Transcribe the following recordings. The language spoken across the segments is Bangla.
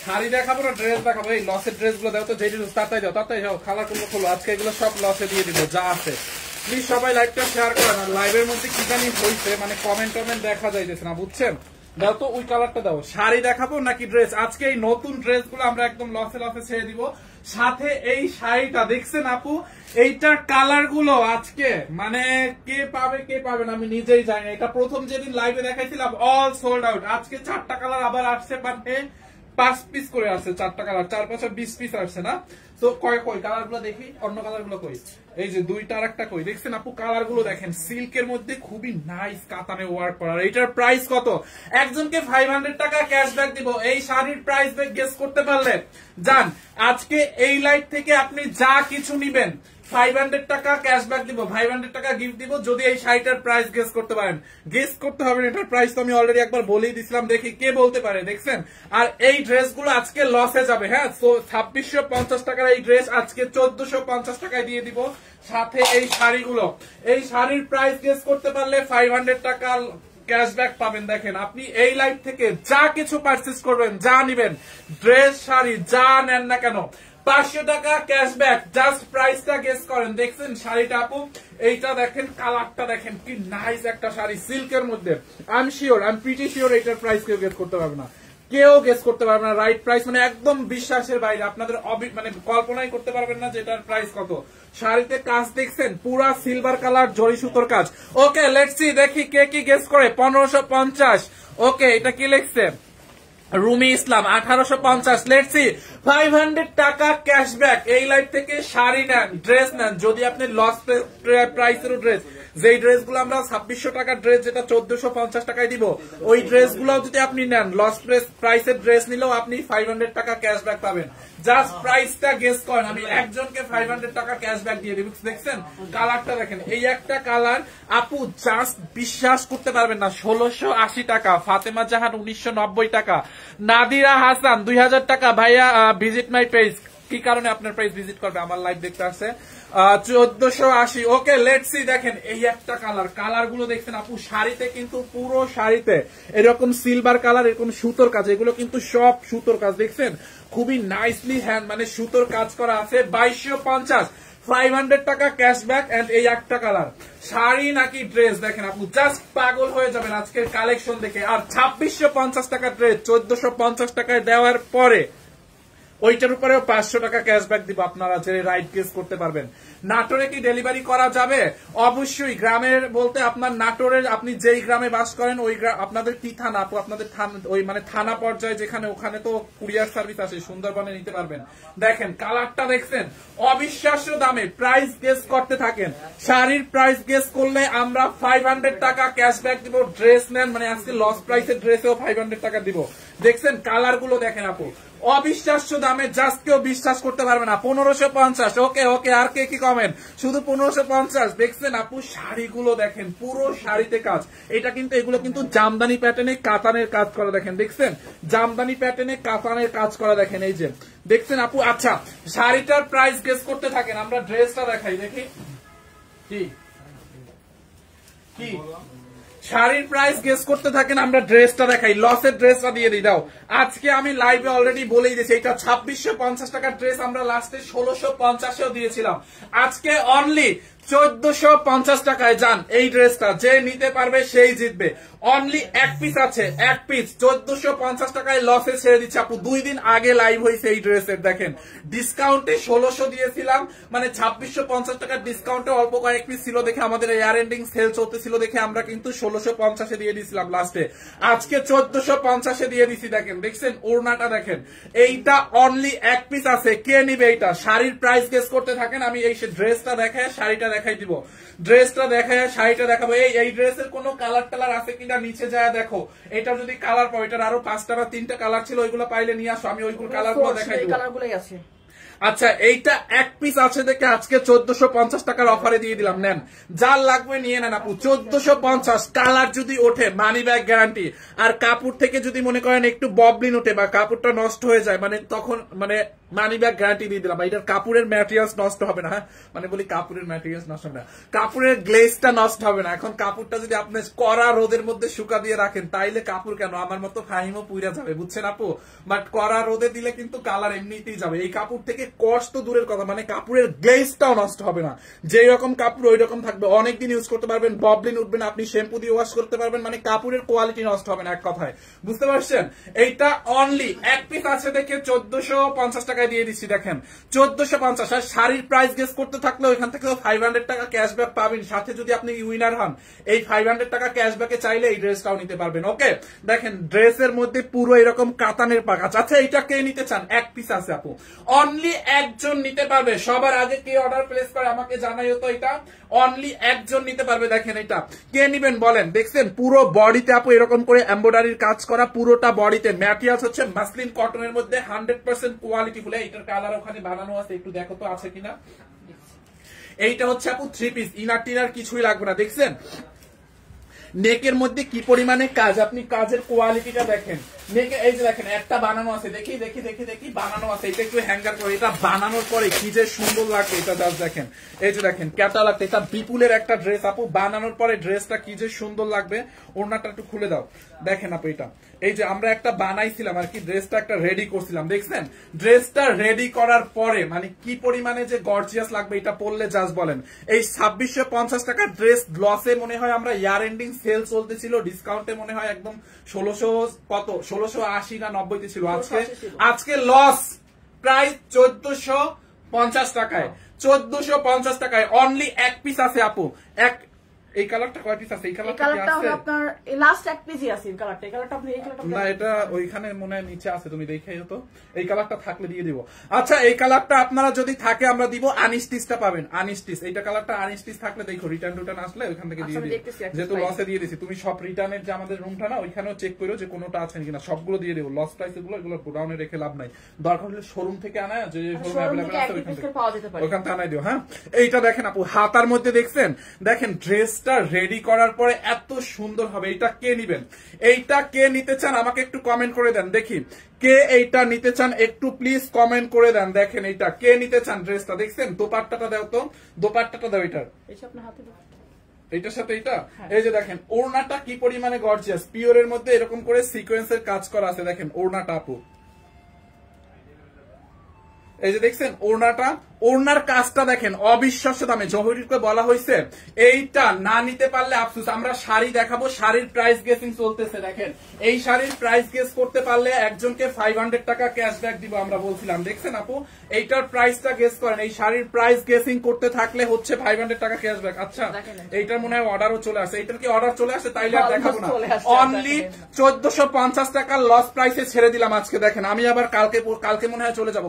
শাড়ি দেখাবো না ড্রেস দেখাবো? এই লসের ড্রেস গুলো দেখো তো, যেটি তাড়াতাড়ি যাও, তাড়াতাড়ি যাও, কালার গুলো খোলো। আজকে এগুলো সব লসে দিয়ে দিব যা আছে। প্লিজ সবাই লাইভটা শেয়ার করেন। আর লাইভের মধ্যে কি জানি হয়েছে, মানে কমেন্ট টমেন্ট দেখা যাইতেছে না, বুঝছেন? দাও তো ওই কালারটা দাও। শাড়ি দেখাবো নাকি ড্রেস? আজকে এই নতুন ড্রেস গুলো আমরা একদম লসে লসে ছেড়ে দিব। সাথে এই শাড়িটা দেখছেন আপু, এইটার কালার গুলো আজকে মানে কে পাবে কে পাবে না আমি নিজেই জানি না। এটা প্রথম যেদিন লাইভে দেখাইছিলাম অল সোল্ড আউট। আজকে 4টা কালার আবার আসছে, মানে 5 পিস করে আসছে, 4টা কালার, 4-5 20 পিস আসছে না? তো কয় কই কালার গুলো দেখি, অন্য কালার গুলো কই? এই যে 2টা আর একটা কই, দেখছেন আপু কালার গুলো দেখেন, সিল্কের মধ্যে খুবই নাইস কাতানে ওয়ার্ক করা। এটার প্রাইস কত? একজনকে 500 টাকা ক্যাশব্যাক দিব। এই শাড়ির প্রাইস গেস করতে পারলে যান, আজকে এই লাইভ থেকে আপনি যা কিছু নিবেন 500 টাকা ক্যাশব্যাক দিব, 500 টাকা গিফট দিব যদি এই শাড়িটার প্রাইস গেস করতে পারেন। গেস করতে হবে না, এটার প্রাইস তো আমি অলরেডি একবার বলেই দিছিলাম, দেখি কে বলতে পারে, দেখছেন? আর এই ড্রেসগুলো আজকে লসে যাবে, হ্যাঁ। তো 2650 টাকার এই ড্রেস আজকে 1450 টাকায় দিয়ে দিব। সাথে এই শাড়িগুলো, এই শাড়ির প্রাইস গেস করতে পারলে 500 টাকা ক্যাশব্যাক পাবেন। দেখেন আপনি এই লাইভ থেকে যা কিছু পারচেজ করবেন, যা নিবেন, ড্রেস শাড়ি যা নেন না কেন, 500 টাকা ক্যাশব্যাক। জাস্ট প্রাইসটা গেস করেন। দেখছেন শাড়িটা আপু, এইটা দেখেন, কালারটা দেখেন, কি নাইস একটা শাড়ি সিল্কের মধ্যে। আই এম প্রিটি শিওর এইটার প্রাইস কেউ গেস করতে পারবে না, কেউ গেস করতে পারবে না। রাইট প্রাইস মানে একদম বিশ্বাসের বাইরে, আপনাদের মানে কল্পনাই করতে পারবেন না যে এটার প্রাইস কত। শাড়িতে কাজ দেখছেন, পুরা সিলভার কালার জরি সুতোর কাজ। ওকে লেটস সি, দেখি কে কি গেস করে। 1550। ওকে, এটা কি লিখছে? রুমি ইসলাম 1850। লেটস সি, 500 টাকা ক্যাশব্যাক। এই লাইভ থেকে শাড়ি নেন, ড্রেস নেন, যদি আপনি লস প্রাইসের ড্রেস, যে ড্রেসগুলো আমরা 2600 টাকার ড্রেস যেটা 1450 টাকায় দিব, ওই ড্রেসগুলো যদি আপনি নেন, লস প্রাইসের ড্রেস নিলেও আপনি 500 টাকা ক্যাশব্যাক পাবেন। জাস্ট প্রাইসটা গেস করেন, আমি একজনকে 500 টাকা ক্যাশব্যাক দিয়ে দিব। দেখছেন কালারটা দেখেন, এই একটা কালার আপু জাস্ট বিশ্বাস করতে পারবেন না, 1680 টাকা। ফাতেমা জাহান 1990 টাকা। নাদিরা হাসান 2000 টাকা। ভাইয়া ভিজিট মাই পেজ। কি কারণে আপনার পেজ ভিজিট করবে? আমার লাইভ দেখতে আসছে। 1480। ওকে লেটস সি, দেখেন এই একটা কালার, কালার গুলো দেখছেন আপু, শাড়িতে কিন্তু পুরো শাড়িতে এরকম সিলভার কালার, এরকম সুতোর কাজ, এগুলো কিন্তু সব সুতোর কাজ, দেখছেন খুবই নাইসলি হ্যান্ড মানে সুতোর কাজ করা আছে। 2250, 500 টাকা ক্যাশব্যাক। এন্ড এই একটা কালার শাড়ি নাকি ড্রেস, দেখেন আপু জাস্ট পাগল হয়ে যাবেন আজকের কালেকশন দেখে। আর 2650 টাকা ড্রেস 1450 টাকায় দেওয়ার পরে ওইটার উপরেও 500 টাকা ক্যাশব্যাক দিব আপনারা যে রাইট গেস করতে পারবেন। নাটোরে কি ডেলিভারি করা যাবে? অবশ্যই। গ্রামের বলতে আপনার নাটোরের, আপনি যেই গ্রামে বাস করেন ওই আপনাদের কি থানা আপু? আপনাদের ওই মানে থানা পর্যায়ে যেখানে, ওখানে তো কুরিয়ার সার্ভিস আছে, সুন্দরবনে নিতে পারবেন। দেখেন কালারটা দেখছেন, অবিশ্বাস্য দামে। প্রাইস গেস করতে থাকেন, শাড়ির প্রাইস গেস করলে আমরা 500 টাকা ক্যাশব্যাক দিব। ড্রেস নেন মানে আজকে লস প্রাইসের ড্রেসেও 500 টাকা দিব। দেখছেন কালার গুলো দেখেন আপু, অবিশ্বাস্য দামে, জাস্ট কেউ বিশ্বাস করতে পারবে না। 1550। ওকে ওকে, আর কে কি কমেন্ট? শুধু 1550। দেখছেন আপু শাড়িগুলো দেখেন, পুরো শাড়িতে কাজ। এটা কিন্তু, এগুলো কিন্তু জামদানি প্যাটার্নে কাতানের কাজ করা, দেখেন দেখছেন জামদানি প্যাটার্নে কাতানের কাজ করা, দেখেন এই যে দেখছেন আপু। আচ্ছা শাড়িটার প্রাইস গেস করতে থাকেন, আমরা ড্রেসটা দেখাই, দেখি কি কি শাড়ির প্রাইস গেস করতে থাকেন, আমরা ড্রেসটা দেখাই, লসের ড্রেসটা দিয়ে দিই। দাও আজকে আমি লাইভে অলরেডি বলেই দিয়েছি, এটা 2650 টাকার ড্রেস আমরা লাস্টে 1650-এও দিয়েছিলাম। আজকে অনলি 1450 টাকায় যান এই ড্রেসটা, যে নিতে পারবে সেই জিতবে। অনলি এক পিস আছে, এক পিস 1450 টাকায় লসে ছেড়ে দিচ্ছে আপু। 2 দিন আগে লাইভ হয়েছে এই ড্রেসের, দেখেন ডিসকাউন্টে 1600 দিয়েছিলাম, মানে 2650 টাকার ডিসকাউন্টে অল্প কয়েক পিস ছিল দেখে, আমাদের এয়ার এন্ডিং সেল চলতেছিল দেখে আমরা কিন্তু 1650-এ দিয়ে দিয়েছিলাম লাস্টে। আজকে 1450-এ দিয়ে দিছি। দেখেন দেখছেন ওড়নাটা দেখেন, এইটা অনলি এক পিস আছে, কে নিবে এইটা? শাড়ির প্রাইস গেস করতে থাকেন, আমি এই ড্রেসটা দেখায় শাড়িটা দেখাই দিব, ড্রেসটা দেখায় শাড়িটা দেখাবো। এই ড্রেসের কোনো কালার টালার আছে কিনা নিচে যায় দেখো, এটা যদি কালার পাও, এটার আরো 5টা বা 3টা কালার ছিল, ওইগুলো পাইলে নিয়ে আসো, আমি ওইগুলো কালার গুলো দেখাই দিব। আচ্ছা এইটা এক পিস আছে দেখে আজকে 1450 টাকার অফারে দিয়ে দিলাম, নেন যার লাগবে নিয়ে নেন আপু। 1450, কালার যদি ওঠে মানি ব্যাগ গ্যারান্টি। আর কাপড় থেকে যদি মনে করেন একটু ববলিন ওঠে বা কাপড়টা নষ্ট হয়ে যায়, মানে তখন মানে মানি ব্যাগ গ্যারান্টি দিয়ে দিলাম। এটার কাপড়ের ম্যাটেরিয়ালস নষ্ট হবে না, মানে বলি কাপড়ের ম্যাটেরিয়ালস নষ্ট হবে না, কাপড়ের গ্লেজটা নষ্ট হবে না। এখন কাপড়টা যদি আপনি কড়া রোদের মধ্যে শুকা দিয়ে রাখেন তাইলে কাপড় কেন আমার মতো ফাহিমও পুইরা যাবে, বুঝছেন আপু? বাট কড়া রোদে দিলে কিন্তু কালার এমনিতেই যাবে। এই কাপড় থেকে কষ্ট দূরের কথা, মানে কাপড়ের গ্লেজটাও নষ্ট হবে না। যেই রকম কাপড় ওই রকম থাকবে, অনেকদিন ইউজ করতে পারবেন, ববলিন উঠবে না, আপনি শ্যাম্পু দিয়ে ওয়াশ করতে পারবেন, মানে কাপড়ের কোয়ালিটি নষ্ট হবে না এক কথায়, বুঝতে পারছেন? এইটা অনলি এক পিস আছে দেখে 1450 টাকায় দিয়ে দিচ্ছি। দেখেন 1450। আর শাড়ির প্রাইস গেস করতে থাকলে ওইখান থেকে 500 টাকা ক্যাশব্যাক পাবেন, সাথে যদি আপনি উইনার হন এই 500 টাকা ক্যাশব্যাকে চাইলে এই ড্রেসটাও নিতে পারবেন। ওকে, দেখেন ড্রেসের মধ্যে পুরো এরকম কাতানের পাক আছে। আচ্ছা এইটা কে নিতে চান? এক পিস আছে আপু, অনলি একজন নিতে পারবে। সবার আগে কে অর্ডার প্লেস করে আমাকে জানাইও তো। এটা অনলি একজন নিতে পারবে। দেখেন এটা কে নিবেন বলেন? দেখছেন পুরো বডিতে আপু এরকম করে এমব্রয়ডারির কাজ করা, পুরোটা বডিতে। ম্যাটেরিয়ালস হচ্ছে মাসলিন কটনের মধ্যে 100% কোয়ালিটি ফুল। এইটার কালার ওখানে বানানো আছে, একটু দেখো তো আছে কিনা। এইটা হচ্ছে আপু 3 পিস, ইনার টিনার কিছুই লাগবে না। দেখছেন নেকের মধ্যে কি পরিমাণে কাজ, আপনি কাজের কোয়ালিটিটা দেখেন। নেকে এই যে দেখেন একটা বানানো আছে, দেখি দেখি দেখি দেখি বানানো আছে। এটা একটু হ্যাঙ্গার করে, এটা বানানোর পরে কি যে সুন্দর লাগবে এটা জাস্ট দেখেন। এই যে দেখেন ক্যাটালগ, এটা বিপুলের একটা ড্রেস আপু, বানানোর পরে ড্রেসটা কি যে সুন্দর লাগবে। ওড়নাটা একটু খুলে দাও, দেখেন আপু এটা এই যে আমরা একটা বানাইছিলাম আর কি, ড্রেসটা একটা রেডি করছিলাম, দেখছেন ড্রেসটা রেডি করার পরে মানে কি পরিমাণে যে গর্জিয়াস লাগবে এটা পরলে জাস্ট বলেন। এই 2650 টাকার ড্রেস লসে মনে হয় আমরা ইয়ার এন্ডিং সেল চলতেছিল, ডিসকাউন্টে মনে হয় একদম 1600 কত 1680 না 90 তে ছিল। আজকে লস প্রায় 1450 টাকায়, 1450 টাকায় অনলি এক পিস আছে আপু। এক এই কালারটা কয় পিস আছে? এই কালারটা আছে আপনার লাস্ট এক পিসই আছে। এই কালারটা আপনি এই কালারটা না, এটা ওইখানে মনে হয় নিচে আছে, তুমি দেখাইও তো। এই কালারটা থাকলে দিয়ে দিব। আচ্ছা এই কালারটা আপনারা যদি থাকে আমরা দিব, আনস্টিচটা পাবেন, আনস্টিচ। এইটা কালারটা আনস্টিচ থাকলে দেখো, রিটার্ন আসলে ওইখান থেকে দিয়ে দিই, যেহেতু লসে দিয়ে দিছি। তুমি সব রিটার্নের যে আমাদের রুমটা না ওইখানেও চেক করো যে কোনোটা আছে কিনা, সবগুলো দিয়ে দেবো। লস প্রাইস এগুলো গোডাউনে রেখে লাভ নাই, দরকার হলে শোরুম থেকে আনা, যে শোরুম অ্যাভেলেবল আছে ওইখান থেকে আনাই দিও। হ্যাঁ এইটা দেখেন আপু হাতার মধ্যে দেখছেন, দেখেন ড্রেসটা রেডি করার পরে এত সুন্দর হবে। এইটা কে নিবেন? এইটা কে নিতে চান আমাকে একটু কমেন্ট করে দেন দেখি। কে এইটা নিতে চান একটু প্লিজ কমেন্ট করে দেন। দেখেন এইটা কে নিতে চান ড্রেসটা, দেখছেন দোপাট্টাটা দাও তো, দোপাট্টাটা দাও এটার, এইটার সাথে এইটা। এই যে দেখেন ওড়নাটা কি পরিমাণে গর্জিয়াস, পিওরের মধ্যে এরকম করে সিকোয়েন্সের কাজ করা আছে। দেখেন ওড়নাটা আপু, এই যে দেখছেন ওড়নাটা, ওড়নার কাজটা দেখেন অবিশ্বাস্য দামে। জহিরকে বলা হয়েছে এইটা না নিতে পারলে আফসোস। আমরা শাড়ি দেখাবো, শাড়ির প্রাইস গেসিং চলতেছে। দেখেন এই শাড়ির প্রাইস গেস করতে পারলে একজনকে 500 টাকা ক্যাশব্যাক দিব আমরা বলছিলাম। দেখছেন আপু এইটার প্রাইসটা গেস করেন, এই শাড়ির প্রাইস গেসিং করতে থাকলে হচ্ছে 500 টাকা ক্যাশব্যাক। আচ্ছা এইটার মনে হয় অর্ডারও চলে আসে, এইটার কি অর্ডার চলে আসে? তাইলে আর দেখাবো না, অনলি 1450 টাকা লস প্রাইসে ছেড়ে দিলাম আজকে। দেখেন আমি আবার কালকে মনে হয় চলে যাবো,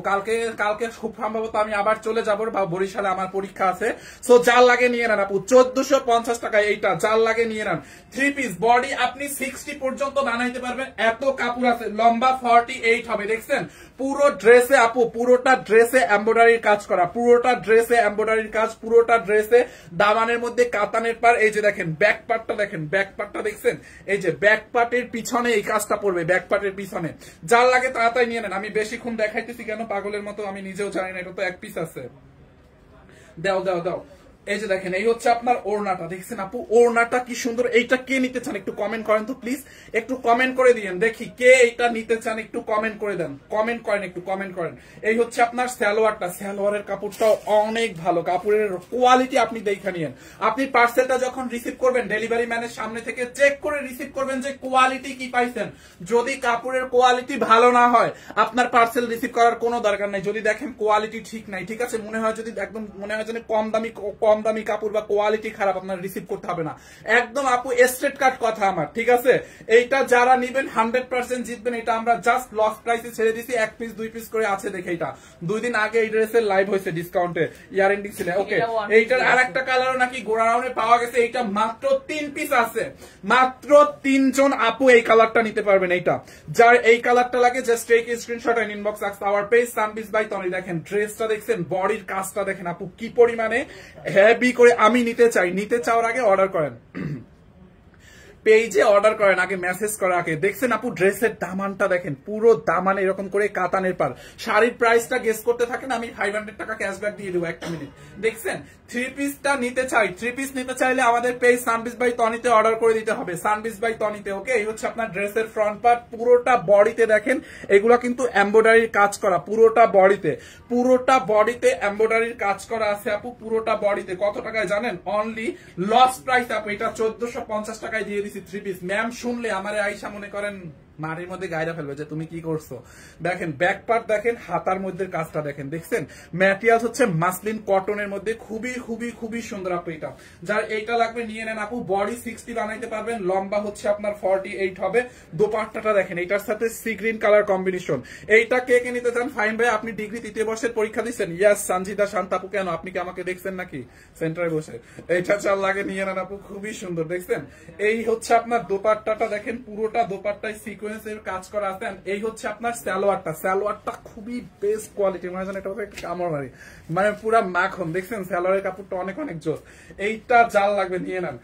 কালকে খুব সম্ভবত আমি আবার চলে যাবো, বরিশালে আমার পরীক্ষা আছে। সো জাল লাগে নিয়ে নেন আপু, 1450 টাকায় এইটা জাল লাগে নিয়ে নেন। 3 পিস বডি আপনি 60 পর্যন্ত বানাইতে পারবেন, এত কাপড় আছে। লম্বা 48 হবে। দেখছেন পুরো ড্রেসে আপু, পুরোটা ড্রেসে এমব্রয়ডারির কাজ করা, পুরোটা ড্রেসে এমব্রয়ডারির কাজ, পুরোটা ড্রেসে দামানের মধ্যে কাতানের পার। এই যে দেখেন ব্যাক পার্টটা, দেখেন ব্যাক পার্টটা দেখছেন, এই যে ব্যাক পার্টের পিছনে এই কাজটা পড়বে, ব্যাক পার্টের পিছনে। যার লাগে তাড়াতাড়ি নিয়ে নেন। আমি বেশিক্ষণ দেখাইতেছি কেন পাগলের মতো আমি নিজেও জানি না, এটা তো এক পিস আছে। দাও দাও দাও, এই যে দেখেন এই হচ্ছে আপনার ওড়নাটা। দেখছেন আপু ওড়নাটা কি সুন্দর। এইটা কে নিতে চান একটু কমেন্ট করেন তো প্লিজ, একটু কমেন্ট করে দিয়েন দেখি কে এইটা নিতে চান, একটু কমেন্ট করে দেন, কমেন্ট করেন, একটু কমেন্ট করেন। এই হচ্ছে আপনার সালোয়ারটা, সালোয়ারের কাপড়টাও অনেক ভালো, কাপড়ের কোয়ালিটি আপনি দেখে নিয়েন। আপনি পার্সেলটা যখন রিসিভ করবেন ডেলিভারি ম্যানের সামনে থেকে চেক করে রিসিভ করবেন যে কোয়ালিটি কি পাইছেন। যদি কাপড়ের কোয়ালিটি ভালো না হয় আপনার পার্সেল রিসিভ করার কোনো দরকার নাই। যদি দেখেন কোয়ালিটি ঠিক নাই, ঠিক আছে, মনে হয় যদি একদম মনে হয় যদি কম দামি কাপড় বা কোয়ালিটি খারাপ, আপনার রিসিভ করতে হবে না। একদম আপু স্ট্রেট কাট কথা আমার, ঠিক আছে। এইটা যারা নিবেন 100% জিতবেন। এটা আমরা জাস্ট লস প্রাইসে ছেড়ে দিছি, 1 পিস 2 পিস করে আছে দেখে। এটা 2 দিন আগে এই ড্রেসের লাইভ হয়েছে ডিসকাউন্টে, ইয়ার এন্ডিং ছিল। ওকে এইটার আরেকটা কালারও নাকি গোড়াউনে পাওয়া গেছে। এইটা মাত্র 3 পিস আছে, মাত্র 3 জন আপু এই কালারটা নিতে পারবেন। এইটা যার এই কালারটা লাগে just take screenshot and inbox our page সানবিস বাই তনি। দেখেন ড্রেসটা দেখছেন, বডির কাজটা দেখেন আপু কি পরিমানে হেভি করে। আমি নিতে চাই, নিতে চাওয়ার আগে অর্ডার করেন। পেজে অর্ডার করেন, আগে মেসেজ করার আগে। দেখছেন আপু ড্রেসের দামানটা দেখেন, পুরো দামান এরকম করে কাতানের পার। শাড়ির প্রাইসটা গেস করতে থাকেন, আমি 500 টাকা ক্যাশব্যাক দিয়ে দেবো একটা মিনিট। দেখছেন থ্রি পিসটা নিতে চাই, থ্রি পিস নিতে চাইলে আমাদের পেজ সানবিজ বাই তনিতে অর্ডার করে দিতে হবে, সানবিজ বাই তনিতে। ওকে, এই হচ্ছে আপনার ড্রেসের ফ্রন্ট পার্ট, পুরোটা বডিতে দেখেন এগুলা কিন্তু এমব্রয়ডারির কাজ করা, পুরোটা বডিতে এমব্রয়ডারির কাজ করা আছে আপু, পুরোটা বডিতে। কত টাকায় জানেন? অনলি লস প্রাইস আপু, এটা 1450 টাকায় দিয়ে দিছি থ্রি পিস। ম্যাম শুনলে আমার আইসা মনে করেন মাটির মধ্যে গায়রা ফেলবে যে তুমি কি করছো। দেখেন ব্যাক পার্ট দেখেন, হাতার মধ্যে কাজটা দেখেন, দেখছেন ম্যাটেরিয়াল হচ্ছে মাসলিন কটনের মধ্যে, খুবই খুবই খুবই সুন্দর আপু। এটা যার এইটা লাগবে নিয়ে নেন আপু, বডি 60 বানাইতে পারবেন, লম্বা হচ্ছে আপনার 48 হবে। দোপাট্টাটা দেখেন, এটার সাথে সি গ্রিন কালার কম্বিনেশন। এইটা কে কে নিতে চান? ফাইন ভাই আপনি ডিগ্রি 3য় বর্ষের পরীক্ষা দিচ্ছেন? ইয়াস সঞ্জিতা শান্তাপু। কেন আপনি কি আমাকে দেখছেন নাকি সেন্টারে বসে? এইটা চাল লাগে নিয়ে নেন আপু, খুবই সুন্দর। দেখছেন এই হচ্ছে আপনার দোপাট্টাটা দেখেন, পুরোটা দোপাট্টায় সিকোয়েন্সের কাজ করা আছে। এই হচ্ছে আপনার সালোয়ারটা খুবই বেস্ট কোয়ালিটির, মানে এটা হচ্ছে কামড় মারি, মানে পুরা মাখন। দেখছেন সালোয়ারের কাপড়টা অনেক অনেক জোস। এইটা জাল লাগবে নিয়ে নেন।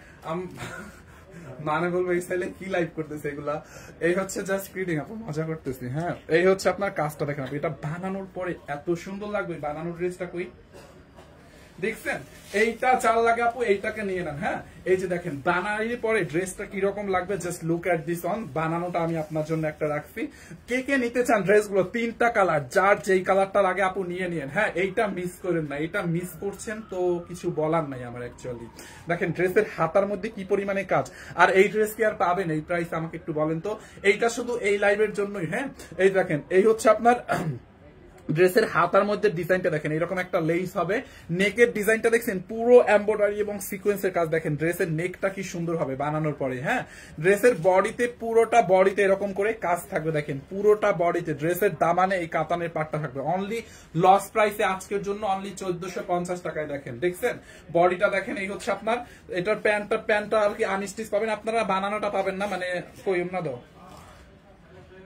মানে বলবো এই সাইলে কি লাইভ করতেছে এগুলা। এই হচ্ছে জাস্ট গ্রিটিং আপু, মজা করতেছি। হ্যাঁ এই হচ্ছে আপনার কাজটা দেখেন আপু, এটা বানানোর পরে এত সুন্দর লাগবে। বানানোর ড্রেসটা কই দেখছেন? এইটা চাল লাগে আপু, এইটাকে নিয়ে নেন। হ্যাঁ এই যে দেখেন বানানোর পরে ড্রেসটা কিরকম লাগবে, just look at this on. বানানোটা আমি আপনার জন্য একটা রাখছি। কে কে নিতে চান ড্রেসগুলো? 3টা কালার, যার যেই কালারটা লাগে আপু নিয়ে নিন। হ্যাঁ এইটা মিস করেন না, এটা মিস করছেন তো কিছু বলার নাই আমার অ্যাকচুয়ালি। দেখেন ড্রেসের হাতার মধ্যে কি পরিমাণে কাজ। আর এই ড্রেস কি আর পাবেন এই প্রাইস? আমাকে একটু বলেন তো। এইটা শুধু এই লাইভের জন্যই। হ্যাঁ এই দেখেন, এই হচ্ছে আপনার ড্রেসের হাতার মধ্যে ডিজাইনটা দেখেন, এরকম একটা লেস হবে। নেকের ডিজাইনটা দেখছেন পুরো এমব্রয়ডারি এবং সিকোয়েন্সের কাজ। দেখেন ড্রেসের নেকটা কি সুন্দর হবে বানানোর পরে। হ্যাঁ ড্রেসের বডিতে, পুরোটা বডিতে এরকম করে কাজ থাকবে। দেখেন পুরোটা বডিতে ড্রেসের দামানে এই কাতানের পাটটা থাকবে। অনলি লস প্রাইসে আজকের জন্য অনলি 1450 টাকায়। দেখেন দেখছেন বডিটা দেখেন, এই হচ্ছে আপনার এটার প্যান্টটা আর কি আনস্টিচ পাবেন আপনারা, বানানোটা পাবেন না, মানে কই না দাও।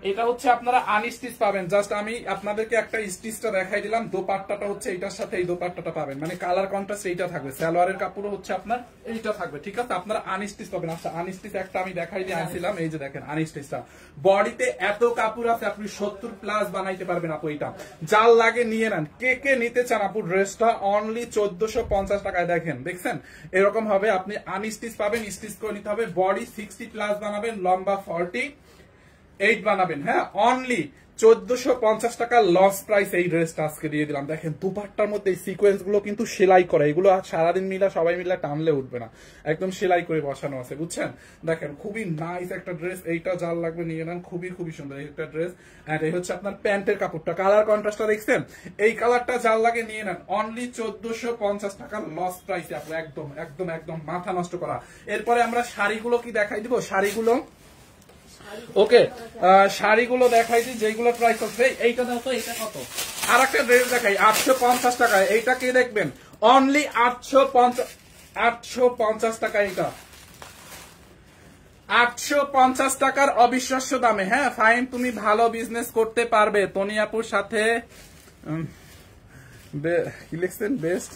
এটা হচ্ছে আপনারা আনস্টিচ পাবেন। জাস্ট আমি আপনাদেরকে একটা স্টিচটা দেখাই দিলাম। দোপাট্টাটা হচ্ছে এইটার সাথে এই দোপাট্টাটা পাবেন, মানে কালার কন্ট্রাস্ট এইটা থাকবে। সালোয়ারের কাপড়ও হচ্ছে আপনার এইটা থাকবে, ঠিক আছে? আপনারা আনস্টিচ পাবেন। আচ্ছা আনস্টিচ একটা আমি দেখাই দিয়ে আনছিলাম, এই যে দেখেন আনস্টিচটা। বডিতে এত কাপড় আছে, আপনি 70+ বানাইতে পারবেন আপু। এটা জাল লাগে নিয়ে নেন। কে কে নিতে চান আপু ড্রেসটা? অনলি 1450 টাকায়। দেখেন দেখছেন এরকম হবে, আপনি আনস্টিচ পাবেন, স্টিচ করে নিতে হবে। বডি 60+ বানাবেন, লম্বা 48 বানাবেন। হ্যাঁ অনলি 1450 টাকা লস প্রাইস এই ড্রেসটা আজকে দিয়ে দিলাম। দেখেন দুপাট্টার মধ্যে এই সিকোয়েন্স গুলো কিন্তু সেলাই করা, এগুলো সারাদিন মিলা সবাই মিলে টানলে উঠবে না, একদম সেলাই করে বসানো আছে, বুঝছেন? দেখেন খুবই নাইস একটা ড্রেস। এইটা যার লাগবে নিয়ে নেন, খুবই খুবই সুন্দর একটা ড্রেস। এন্ড এই হচ্ছে আপনার প্যান্টের কাপড়টা, কালার কন্ট্রাস্টটা দেখছেন? এই কালারটা যার লাগে নিয়ে নেন, অনলি 1450 টাকা লস প্রাইসে আপনি। একদম একদম একদম মাথা নষ্ট করা। এরপরে আমরা শাড়িগুলো কি দেখাই দিব, শাড়িগুলো ওকে শাড়িগুলো দেখাই দিই যেগুলো প্রাইস হচ্ছে। এইটা দাও তো, এইটা কত? আর একটা ড্রেস দেখাই 850 টাকায়। এইটা কে দেখবেন? অনলি 850 টাকা। এইটা 850 টাকার অবিশ্বাস্য দামে। হ্যাঁ ফাইন, তুমি ভালো বিজনেস করতে পারবে তনিয়াপুর সাথে। কি লিখছেন? বেস্ট।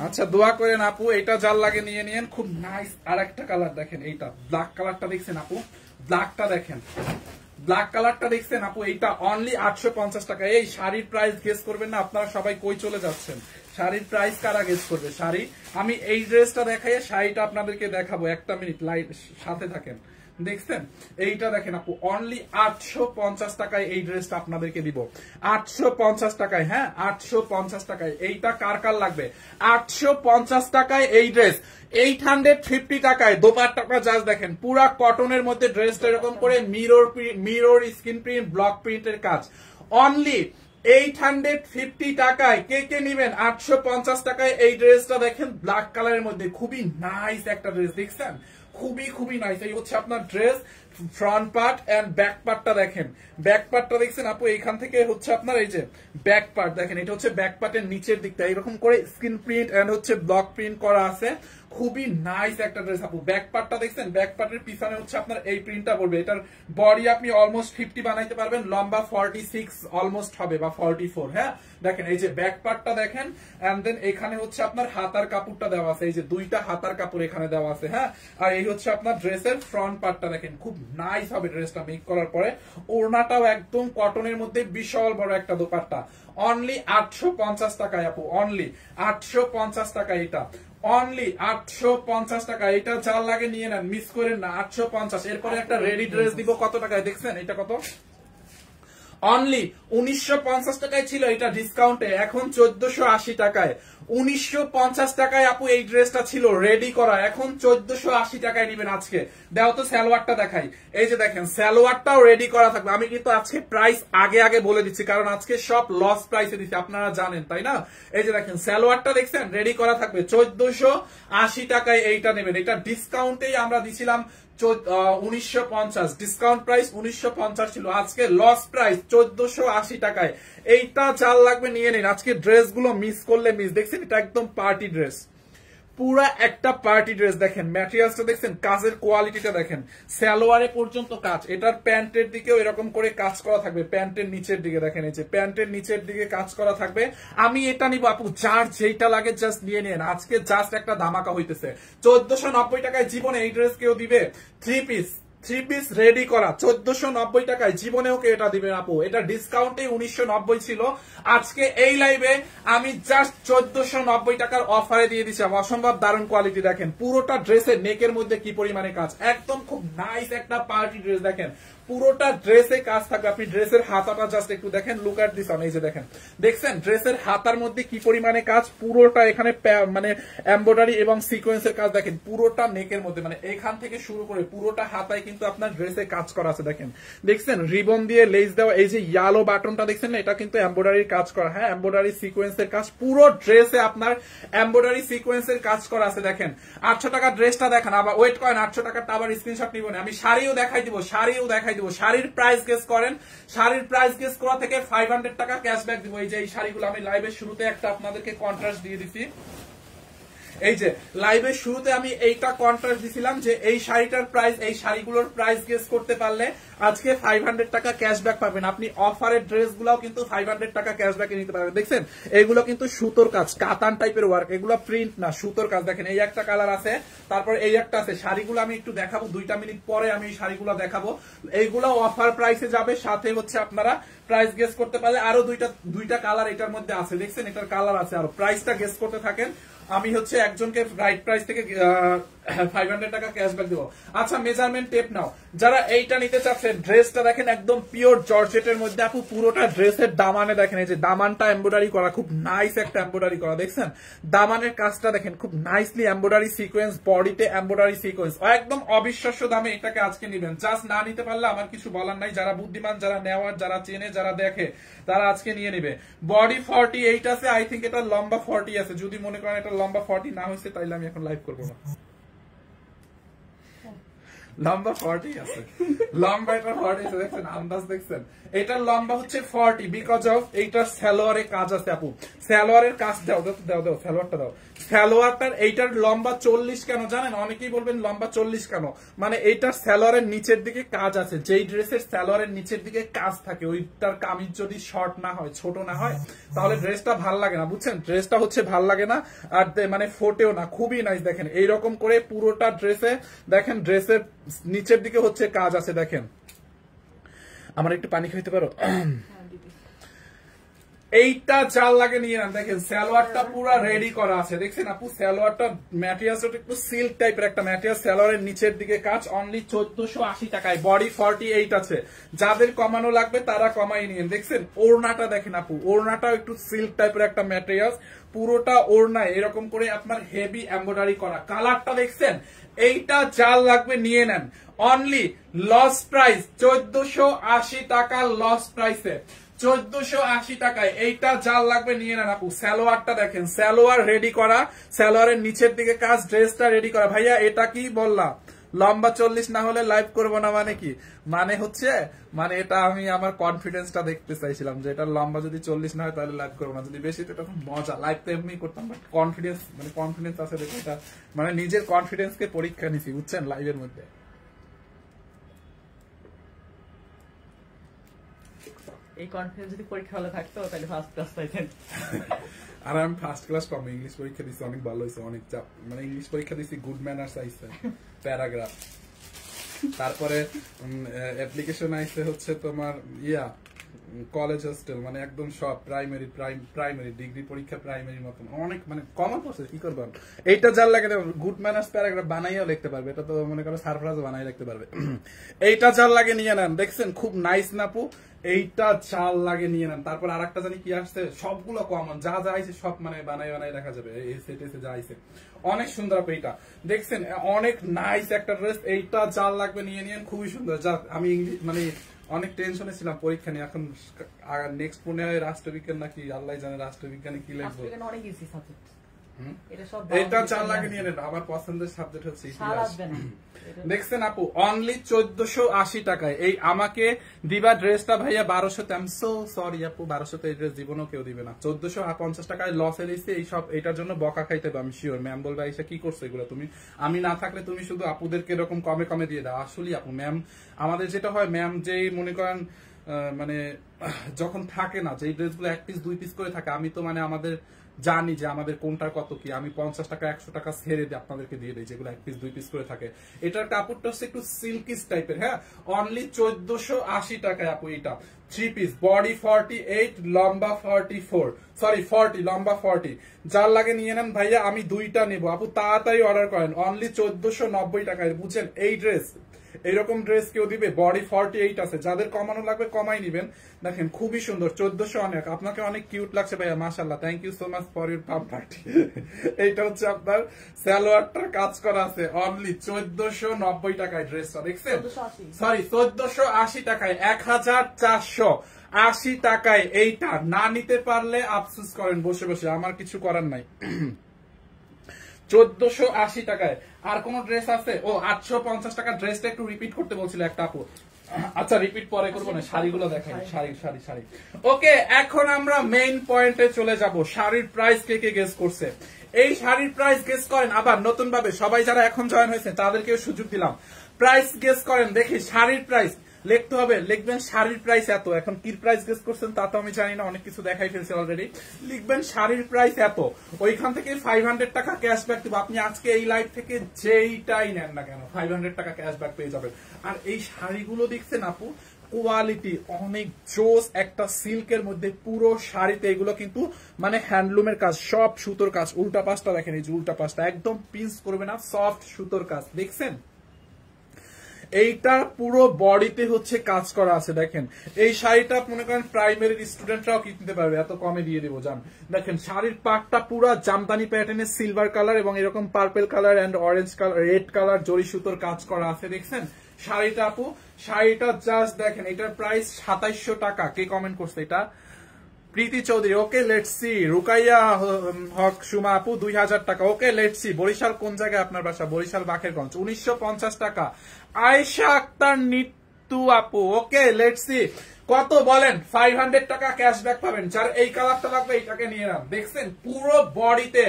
আচ্ছা দোয়া করেন আপু, এটা যার লাগে নিয়ে নিয়েন। খুব নাইস আর একটা কালার দেখেন, এইটা ব্ল্যাক কালারটা দেখছেন আপু? ব্ল্যাকটা দেখেন, ব্ল্যাক কালারটা দেখছেন আপু? এইটা অনলি 850 টাকা। এই শাড়ির প্রাইস গেস করবেন না আপনারা সবাই, কই চলে যাচ্ছেন? শাড়ির প্রাইস কারা গেস করবে? শাড়ি আমি এই ড্রেসটা দেখাই, শাড়িটা আপনাদেরকে দেখাবো, একটা মিনিট লাইট সাথে থাকেন। দেখছেন এইটা দেখেন আপু, অনলি 850 টাকায় এই ড্রেসটা আপনাদেরকে দিব। 850 টাকায়। হ্যাঁ 850 টাকায়। এইটা কার কার লাগবে? 850 টাকায় এই ড্রেস। 850 টাকায় দোপাট্টাটা জাস্ট দেখেন, পুরা কটনের মধ্যে ড্রেসটা এরকম করে মিরর স্ক্রিন প্রিন্ট, ব্লক প্রিন্টের কাজ। অনলি 850 টাকায় কে কে নিবেন? 850 টাকায় এই ড্রেসটা দেখেন, ব্ল্যাক কালারের মধ্যে খুবই নাইস একটা ড্রেস। দেখছেন খুবই খুবই নাইস। এই হচ্ছে আপনার dress front part and back পার্টটা দেখেন। ব্যাক পার্টটা দেখছেন আপু? এইখান থেকে হচ্ছে আপনার এই যে ব্যাক পার্ট দেখেন, এটা হচ্ছে ব্যাক পার্টের নিচের দিকটা এরকম করে স্ক্রিন প্রিন্ট এন্ড হচ্ছে ব্লক প্রিন্ট করা আছে। খুবই নাইস একটা ড্রেস আপু। ব্যাক পার্টটা দেখছেন, ব্যাক পার্টের পিছনে হচ্ছে আপনার এই প্রিন্টটা পড়বে। এটার বডি আপনি অলমোস্ট 50 বানাইতে পারবেন, লম্বা 46 অলমোস্ট হবে বা 44। হ্যাঁ দেখেন এই যে ব্যাক পার্টটা দেখেন, এন্ড দেন এখানে হচ্ছে আপনার হাতার কাপড়টা দেওয়া আছে, এই যে দুইটা হাতার কাপড় এখানে দেওয়া আছে। হ্যাঁ আর এই হচ্ছে আপনার ড্রেসের ফ্রন্ট পার্টটা দেখেন, খুব নাইস হবে ড্রেসটা মেক করার পরে। ওড়নাটাও একদম কটনের মধ্যে বিশাল বড় একটা দোপাট্টা, অনলি 850 টাকায় আপু, অনলি 850 টাকা। এটা অনলি 850 টাকা, এটা যার লাগে নিয়ে নেন, মিস করেন না। 850। এরপরে একটা রেডি ড্রেস দিব কত টাকায় দেখছেন, এটা কত, অনলি 1950 টাকায় ছিল এটা ডিসকাউন্টে, এখন 1480 টাকায়। 1950 টাকায় আপু এই ড্রেসটা ছিল রেডি করা, এখন 1480 টাকায় নিবেন আজকে। দাও তো সালোয়ারটা দেখাই, এই যে দেখেন সালোয়ারটাও রেডি করা থাকবে। আমি কিন্তু আজকে প্রাইস আগে আগে বলে দিচ্ছি, কারণ আজকে সব লস প্রাইসে দিচ্ছি, আপনারা জানেন তাই না। এই যে দেখেন সালোয়ারটা দেখছেন রেডি করা থাকবে, 1480 টাকায় এইটা নেবেন। এটা ডিসকাউন্টেই আমরা দিছিলাম 1950, ডিসকাউন্ট প্রাইস 1950 ছিল, আজকে লস প্রাইস 1480 টাকায়। এইটা চাল লাগবে নিয়ে নিন আজকে। ড্রেসগুলো মিস করলে মিস। দেখছেন এটা একদম পার্টি ড্রেস, পুরা একটা পার্টি ড্রেস। দেখেন ম্যাটেরিয়ালসটা দেখছেন, কাজের কোয়ালিটিটা দেখেন, সালোয়ারে পর্যন্ত কাজ। এটার প্যান্টের দিকেও এরকম করে কাজ করা থাকবে, প্যান্টের নিচের দিকে দেখেন, এই যে প্যান্টের নিচের দিকে কাজ করা থাকবে। আমি এটা নিব আপু, যার যেটা লাগে জাস্ট নিয়ে নেন, আজকে জাস্ট একটা ধামাকা হইতেছে। 1490 টাকায় জীবনে এই ড্রেস কেউ দিবে? থ্রি পিস রেডি করা 1490 টাকায় জীবনেও কে এটা দিবেন আপু? এটা ডিসকাউন্টে 1990 ছিল, আজকে এই লাইভে আমি জাস্ট 1490 টাকার অফারে দিয়ে দিচ্ছি। অসম্ভব দারুণ কোয়ালিটি দেখেন, পুরোটা ড্রেসের নেকের মধ্যে কি পরিমাণে কাজ, একদম খুব নাইস একটা পার্টি ড্রেস। দেখেন পুরোটা ড্রেসে কাজ থাকবে। আপনি ড্রেসের হাতাটা জাস্ট একটু দেখেন, লুক এট দিস অন, এই যে দেখেন, দেখছেন ড্রেসের হাতার মধ্যে কি পরিমাণে কাজ, পুরোটা এখানে মানে এমব্রয়ডারি এবং সিকোয়েন্সের কাজ। দেখেন পুরোটা নেকের মধ্যে, মানে এখান থেকে শুরু করে পুরোটা হাতায় কিন্তু আপনার ড্রেসে কাজ করা আছে। দেখেন দেখছেন রিবন দিয়ে লেস দেওয়া, এই যে ইয়েলো বাটনটা দেখছেন না, এটা কিন্তু এমব্রয়ডারির কাজ করা। হ্যাঁ এমব্রয়ডারি সিকোয়েন্সের কাজ, পুরো ড্রেসে আপনার এমব্রয়ডারি সিকোয়েন্সের কাজ করা আছে। দেখেন 800 টাকা ড্রেসটা দেখেন, আবার ওয়েট করেন, 800 টাকাটা আবার স্ক্রিনশট নিব না, আমি শাড়িও দেখাই দিব, শাড়িও দেখাই দিব। শাড়ির প্রাইস গেস করেন, শাড়ির প্রাইস গেস করা থেকে 500 টাকা ক্যাশব্যাক দিব। এই যে এই শাড়িগুলো আমি লাইভের শুরুতে একটা আপনাদেরকে কন্ট্রাস্ট দিয়ে দিছি, এই যে লাইভের শুরুতে আমি এইটা কন্ট্রাস্ট দিছিলাম যে এই শাড়িটার প্রাইস, এই শাড়িগুলোর প্রাইস গেস করতে পারলে আজকে 500 টাকা ক্যাশব্যাক পাবেন। আপনি অফারের ড্রেসগুলোও কিন্তু 500 টাকা ক্যাশব্যাকে নিতে পারবেন। দেখছেন এগুলো কিন্তু সুতোর কাজ, কাতান টাইপের ওয়ার্ক, এগুলো প্রিন্ট না, সুতোর কাজ। দেখেন এই একটা কালার আছে, তারপর এই একটা আছে। শাড়িগুলো আমি একটু দেখাবো, 2 মিনিট পরে আমি এই শাড়িগুলো দেখাবো। এইগুলো অফার প্রাইসে যাবে, সাথে হচ্ছে আপনারা প্রাইস গেস করতে পারলে আরো দুইটা কালার এটার মধ্যে আছে। দেখছেন এটার কালার আছে, আরো প্রাইসটা গেস করতে থাকেন। আমি হচ্ছে একজনকে রাইট প্রাইস থেকে 500 টাকা ক্যাশব্যাক দেবো। আচ্ছা মেজারমেন্ট টেপ নাও, যারা এইটা নিতে চাচ্ছেন। ড্রেসটা দেখেন একদম পিওর জর্জেটের মধ্যে আপু, পুরোটা ড্রেসের দামানে দেখেন, এই যে দামানটা এমব্রয়ডারি করা, খুব নাইস একটা এমব্রয়ডারি করা। দেখছেন দামানের কাজটা দেখেন, খুব নাইসলি এমব্রয়ডারি সিকোয়েন্স, বডিতে এমব্রয়ডারি সিকোয়েন্স, একদম অবিশ্বাস্য দামে এটাকে আজকে নেবেন। জাস্ট না নিতে পারলে আমার কিছু বলার নাই, যারা বুদ্ধিমান, যারা নেওয়ার, যারা চেনে, যারা দেখে, তারা আজকে নিয়ে নেবে। বডি 48 আছে, আই থিঙ্ক এটা লম্বা 40 আছে। যদি মনে করেন এটা লম্বা 40 না হয়েছে তাইলে আমি এখন লাইভ করবো না। লম্বা 40 আছে, লম্বা এটা 40 আছে। দেখছেন আন্দাজ, দেখছেন এটার লম্বা হচ্ছে 40, বিকজ অফ এইটার সালোয়ারে কাজ আছে আপু। সালোয়ারের কাজ দাও দাও দাও, সালোয়ারটা দাও। সালোয়ারটার এইটার লম্বা 40 কেন জানেন? অনেকেই বলবেন লম্বা 40 কেন, মানে এইটার সালোয়ারের নিচের দিকে কাজ আছে। যেই ড্রেসের সালোয়ারের নিচের দিকে কাজ থাকে, ওইটার কামিজ যদি শর্ট না হয়, ছোট না হয়, তাহলে ড্রেসটা ভাল লাগে না, বুঝছেন? ড্রেসটা হচ্ছে ভাল লাগে না, আর মানে ফোটেও না, খুবই নাইস। দেখেন এইরকম করে পুরোটা ড্রেসে দেখেন, ড্রেসের নিচের দিকে হচ্ছে কাজ আছে। দেখেন আমার একটু পানি খাইতে পারো? এইটা চাল লাগে নিয়ে নেন। দেখেন সালোয়ারটা পুরো রেডি করা আছে, দেখছেন আপু সালোয়ারটা ম্যাটেরিয়ালটা একটু সিল্ক টাইপের একটা ম্যাটেরিয়াল। সালোয়ারের নিচের দিকে কাজ, অনলি 1480 টাকায়। বডি 48 আছে, যাদের কমানো লাগবে তারা কমাই নিন। দেখছেন ওড়নাটা দেখেন আপু, ওড়নাটাও একটু সিল্ক টাইপের একটা ম্যাটেরিয়াল, পুরোটা ওড়নায় এরকম করে আপনার হেভি এমব্রয়ডারি করা। কালারটা দেখছেন, এইটা চাল লাগবে নিয়ে নেন। অনলি লস প্রাইস 1480 টাকা, লস প্রাইসে 1480 টাকায় এইটা জাল লাগবে নিয়ে নেন আপু। সালোয়ারটা দেখেন, সালোয়ার রেডি করা, সালোয়ারের নিচের দিকে কাজ, ড্রেসটা রেডি করা। ভাইয়া এটা কি বললা? লম্বা 40 না হলে লাইভ করবো না মানে কি, মানে হচ্ছে মানে এটা আমি আমার কনফিডেন্সটা দেখতে চাইছিলাম যে এটা লম্বা যদি 40 না হয় তাহলে লাইভ করবো না, যদি বেশি তো এটা খুব মজা, লাইভ তো এমনি করতাম, বাট কনফিডেন্স আছে দেখে এটা মানে নিজের কনফিডেন্সকে পরীক্ষা নিছি বুঝছেন লাইভের মধ্যে। এই কনফিডেন্স যদি পরীক্ষা হলে থাকতো তাহলে ফার্স্ট ক্লাস পাইতেন। আর আমি ফার্স্ট ক্লাস কম, ইংলিশ পরীক্ষা দিছি অনেক ভালো হয়েছে, অনেক চাপ, মানে ইংলিশ পরীক্ষা দিছি গুড ম্যানার্স আইছে, প্যারাগ্রাফ, তারপরে অ্যাপ্লিকেশন আইছে হচ্ছে তোমার কলেজ হোস্টেল, মানে একদম সব প্রাইমারি ডিগ্রি পরীক্ষা প্রাইমারি মতন অনেক মানে কমন প্রসেস, কি করবেন এইটা যার লাগে গুড ম্যানার্স প্যারাগ্রাফ বানাইও লিখতে পারবে, এটা তো মনে করো সারফরাজ বানাই লিখতে পারবে। এইটা যার লাগে নিয়ে নেন, দেখছেন খুব নাইস নাপু, এইটা চাল লাগে নিয়ে নেন। তারপর আরেকটা জানি কি আসছে, সবগুলো কমন, যা যা আইছে সব মানে বানাই রাখা যাবে, এই সেটে যা আইছে অনেক সুন্দর। এইটা দেখছেন অনেক নাইস একটা ড্রেস, এইটা চাল লাগবে নিয়ে নিয়েন, খুবই সুন্দর। যা আমি ইংলিশ মানে অনেক টেনশনে ছিলাম পরীক্ষা নিয়ে, এখন নেক্সট মনে হয় রাষ্ট্রবিজ্ঞান নাকি আল্লাহ জানে রাষ্ট্রবিজ্ঞানে কি লিখবো, এটা চাল লাগে নিয়ে নেন। আমার পছন্দের সাবজেক্ট হচ্ছে ইতিহাস। দেখছেন আপু অনলি 1480 টাকায় এই আমাকে দিবা ড্রেসটা ভাইয়া 1200, আই এম সো সরি আপু, 1200 এই ড্রেস জীবনও কেউ দিবে না, 1450 টাকায় লসে দিচ্ছে। এই সব এটার জন্য বকা খাইতে হবে আমি শিওর। ম্যাম বলবে আইসা কি করছো এগুলো তুমি, আমি না থাকলে তুমি শুধু আপুদেরকে এরকম কমে কমে দিয়ে দাও। আসলে আপু ম্যাম আমাদের যেটা হয়, ম্যাম যেই মনে করেন মানে যখন থাকে না, যে ড্রেসগুলো 1 পিস 2 পিস করে থাকে, আমি তো মানে আমাদের জানি যে আমাদের কোনটার কত কি, আমি 50 টাকা 100 টাকা ছেড়ে দিয়ে আপনাদেরকে দিয়ে দিই, যেগুলো 1 পিস 2 পিস করে থাকে। এটার কাপড়টা হচ্ছে একটু সিল্কিস টাইপের, হ্যাঁ, অনলি 1480 টাকায় আপু। এটা 3 পিস, বডি 48, লম্বা 44, সরি 40, লম্বা 40, যার লাগে নিয়ে নেন ভাইয়া, আমি 2টা নেবো আপু, তাড়াতাড়ি অর্ডার করেন, অনলি 1490 টাকায়। বুঝছেন এই ড্রেস, এইরকম ড্রেস কেউ দিবে? বডি 48 আছে, যাদের কমানো লাগবে কমাই নিবেন। দেখেন খুবই সুন্দর, 1400 অনেক, আপনাকে অনেক কিউট লাগছে ভাইয়া, মাশাআল্লাহ, thank you so much for your pump party. এইটা হচ্ছে আপনার সালোয়ারটার কাজ করা আছে, অনলি 1490 টাকায় ড্রেসটা, দেখছেন, সরি 1480 টাকায়, 1480 টাকায় এইটা। না নিতে পারলে আফসোস করেন বসে বসে, আমার কিছু করার নাই। 1480 টাকায়। আর কোন ড্রেস আছে? ও 850 টাকা ড্রেসটা একটু রিপিট করতে বলছিল একটা আপু, আচ্ছা রিপিট পরে করবো না, শাড়িগুলো দেখাই, শাড়ি। ওকে, এখন আমরা মেইন পয়েন্টে চলে যাব। শাড়ির প্রাইস কে কে গেস করছে? এই শাড়ির প্রাইস গেস করেন। আবার নতুন ভাবে সবাই যারা এখন জয়েন হয়েছে তাদেরকেও সুযোগ দিলাম, প্রাইস গেস করেন। দেখি শাড়ির প্রাইস লিখতে হবে, লিখবেন শাড়ির প্রাইস এত। এখন কি প্রাইস গেস করছেন তা তো আমি জানি না, অনেক কিছু দেখাই ফেলছে অলরেডি। লিখবেন শাড়ির প্রাইস এত, ওইখান থেকে 500 টাকা ক্যাশব্যাক দিব। আপনি আজকে এই লাইভ থেকে যেইটাই নেন না কেন 500 টাকা ক্যাশব্যাক পেয়ে যাবেন। আর এই শাড়িগুলো দেখছেন আপু, কোয়ালিটি অনেক জোস, একটা সিল্কের মধ্যে পুরো শাড়িতে, এগুলো কিন্তু মানে হ্যান্ডলুমের কাজ, সব সুতোর কাজ। উল্টা পাশটা দেখেন, এই যে উল্টা পাশটা একদম পিঞ্চ করবে না, সফট সুতোর কাজ, দেখছেন। এইটা পুরো বডিতে হচ্ছে কাজ করা আছে, দেখেন। এই শাড়িটা মনে করেন প্রাইমারি স্টুডেন্টরাও কিনতে পারবে, এত কমে দিয়ে দেবো জান। দেখেন শাড়ির পাটটা পুরো জামদানি প্যাটার্নের সিলভার কালার এবং এরকম purple colour and orange colour, red colour জরি সুতোর কাজ করা আছে, দেখছেন শাড়িটা আপু। শাড়িটা জাস্ট দেখেন, এটার প্রাইস 2700 টাকা। কে কমেন্ট করছে এটা? Preeti Chowdhury, okay let's see. Rukaiya Haque Suma আপু 2000 টাকা, ওকে লেটস সি। বরিশাল কোন জায়গায় আপনার বাসা? বরিশাল বাখেরগঞ্জ, 1950 টাকা। আয়েশা আক্তার নিতু আপু, ওকে লেটস সি। কত বলেন? 500 টাকা ক্যাশব্যাক পাবেন। যার এই কালারটা লাগবে এইটাকে নিয়ে নাম। দেখছেন পুরো বডিতে,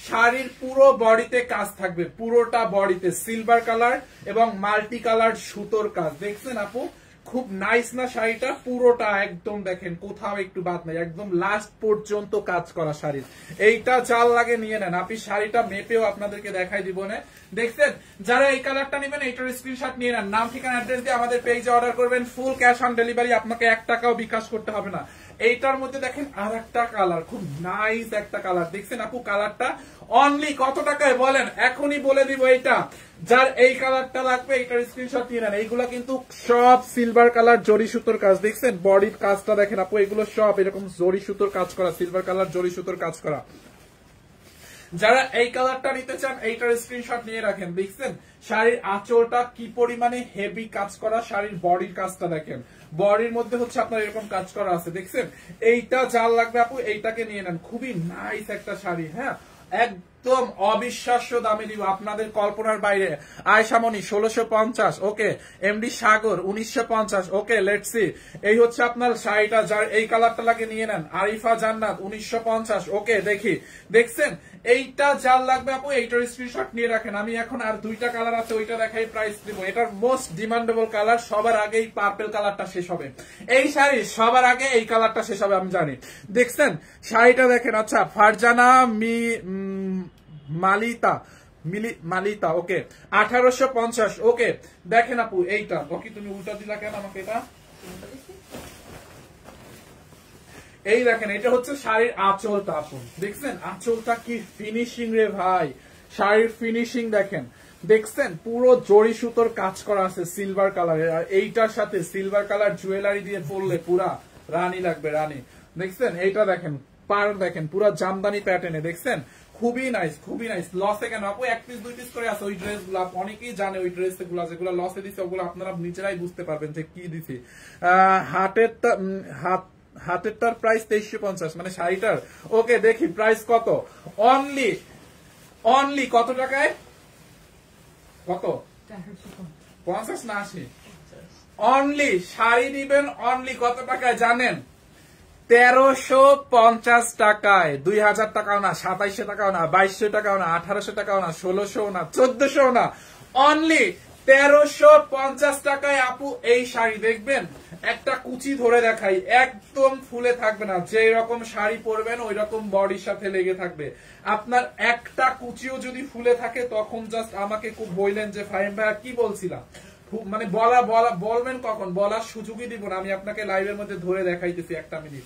শাড়ির পুরো বডিতে কাজ থাকবে, পুরোটা বডিতে সিলভার কালার এবং মাল্টি কালার সুতোর কাজ, দেখছেন আপু। খুব নাইস না শাড়িটা? পুরোটা একদম দেখেন, কোথাও একটু বাদ নাই, একদম লাস্ট পর্যন্ত কাজ করা শাড়ি। এইটা চাল লাগে নিয়ে নেন। আপনি শাড়িটা মেপেও আপনাদেরকে দেখাই দিব না, দেখছেন। যারা এই কালারটা নেবেন এইটার স্ক্রিনশট নিয়ে নেন, নাম ঠিকানা অ্যাড্রেস দিয়ে আমাদের পেজে অর্ডার করবেন, ফুল ক্যাশ অন ডেলিভারি, আপনাকে 1 টাকাও বিকাশ করতে হবে না। এইটার মধ্যে দেখেন আর একটা কালার, খুব নাইস একটা কালার, দেখছেন আপু। কালারটা অনলি কত টাকায় বলেন? এখনই বলে দিব। এইটা যার এই কালারটা লাগবে এইটার স্ক্রিনশট নিয়ে নেন। এইগুলা কিন্তু সব সিলভার কালার জরি সুতোর কাজ, দেখছেন বডির কাজটা দেখেন আপু। এগুলো সব এরকম জরি সুতোর কাজ করা, সিলভার কালার জরি সুতোর কাজ করা। যারা এই কালারটা নিতে চান এইটার স্ক্রিনশট নিয়ে রাখেন, দেখছেন শাড়ির আঁচলটা কি পরিমানে হেভি কাজ করা, শাড়ির বডির কাজটা দেখেন, বডির মধ্যে হচ্ছে আপনার এরকম কাজ করা আছে, দেখছেন। এইটা যার লাগবে আপু এইটাকে নিয়ে নেন, খুবই নাইস একটা শাড়ি, হ্যাঁ, একদম অবিশ্বাস্য দামে দিব, আপনাদের কল্পনার বাইরে। Ayeshamoni 1650, okay. MD Sagar 1950, okay. Let's see, এই হচ্ছে আপনার শাড়িটা, যার এই কালারটা লাগে নিয়ে নেন। আরিফা জান্নাত 1950, ওকে। দেখি, দেখছেন এইটা যার লাগবে আপু এইটার স্ক্রিনশট নিয়ে রাখেন। আমি এখন আর দুইটা কালার আছে, ওইটা দেখাই প্রাইস দিব। এটার মোস্ট ডিমান্ডেবল কালার, সবার আগে এই পার্পল কালারটা শেষ হবে। এই শাড়ি সবার আগে এই কালারটা শেষ হবে, আমি জানি। দেখছেন শাড়িটা দেখেন। আচ্ছা, ফারজানা মালিতা, ওকে। 1850, ওকে। দেখেন আপু এইটা, ওকে। তুমি উল্টা দিলা কেন আমাকে? এটা এই দেখেন, এটা হচ্ছে শাড়ির আঁচলটা আপু। দেখছেন আঁচলটা কি ফিনিশিং রে ভাই, শাড়ির ফিনিশিং দেখেন। দেখছেন পুরো জড়ি সুতোর কাজ করা আছে সিলভার কালারের, আর এইটার সাথে সিলভার কালার জুয়েলারি দিয়ে পরলে পুরা রানী লাগবে, রানী। দেখছেন এইটা দেখেন, পার দেখেন পুরা জামদানি প্যাটার্নে। দেখছেন খুবই নাইস, খুবই নাইস। লসে কেন আপু? 1 পিস 2 পিস করে আছে ওই ড্রেস গুলা, অনেকেই জানে ওই ড্রেস গুলা যেগুলো লসে দিছে, ওগুলো আপনারা নিজেরাই বুঝতে পারবেন যে কি দিছি। হাতেরটার প্রাইস 2350, মানে শাড়িটার। ওকে, দেখি প্রাইস কত। অনলি কত টাকায়? কত? 50 না 80? অনলি শাড়ি নিবেন, অনলি কত টাকায় জানেন? 1350 টাকায়। 2000 টাকাও না, 2700 টাকাও না, 2200 টাকাও না, 1800 টাকাও না, 1600 না, 1400 না, অনলি 1350 টাকায় আপু এই শাড়ি। দেখবেন একটা কুচি ধরে দেখাই, একদম ফুলে থাকবে না। যে রকম শাড়ি পরবেন ওই রকম বডির সাথে লেগে থাকবে। আপনার একটা কুচিও যদি ফুলে থাকে তখন জাস্ট আমাকে খুব বললেন যে ফাহিম ভাইয়া কি বলছিলাম, মানে বলবেন কখন, বলার সুযোগই দিব না। আমি আপনাকে লাইভের মধ্যে ধরে দেখাইতেছি, 1 মিনিট।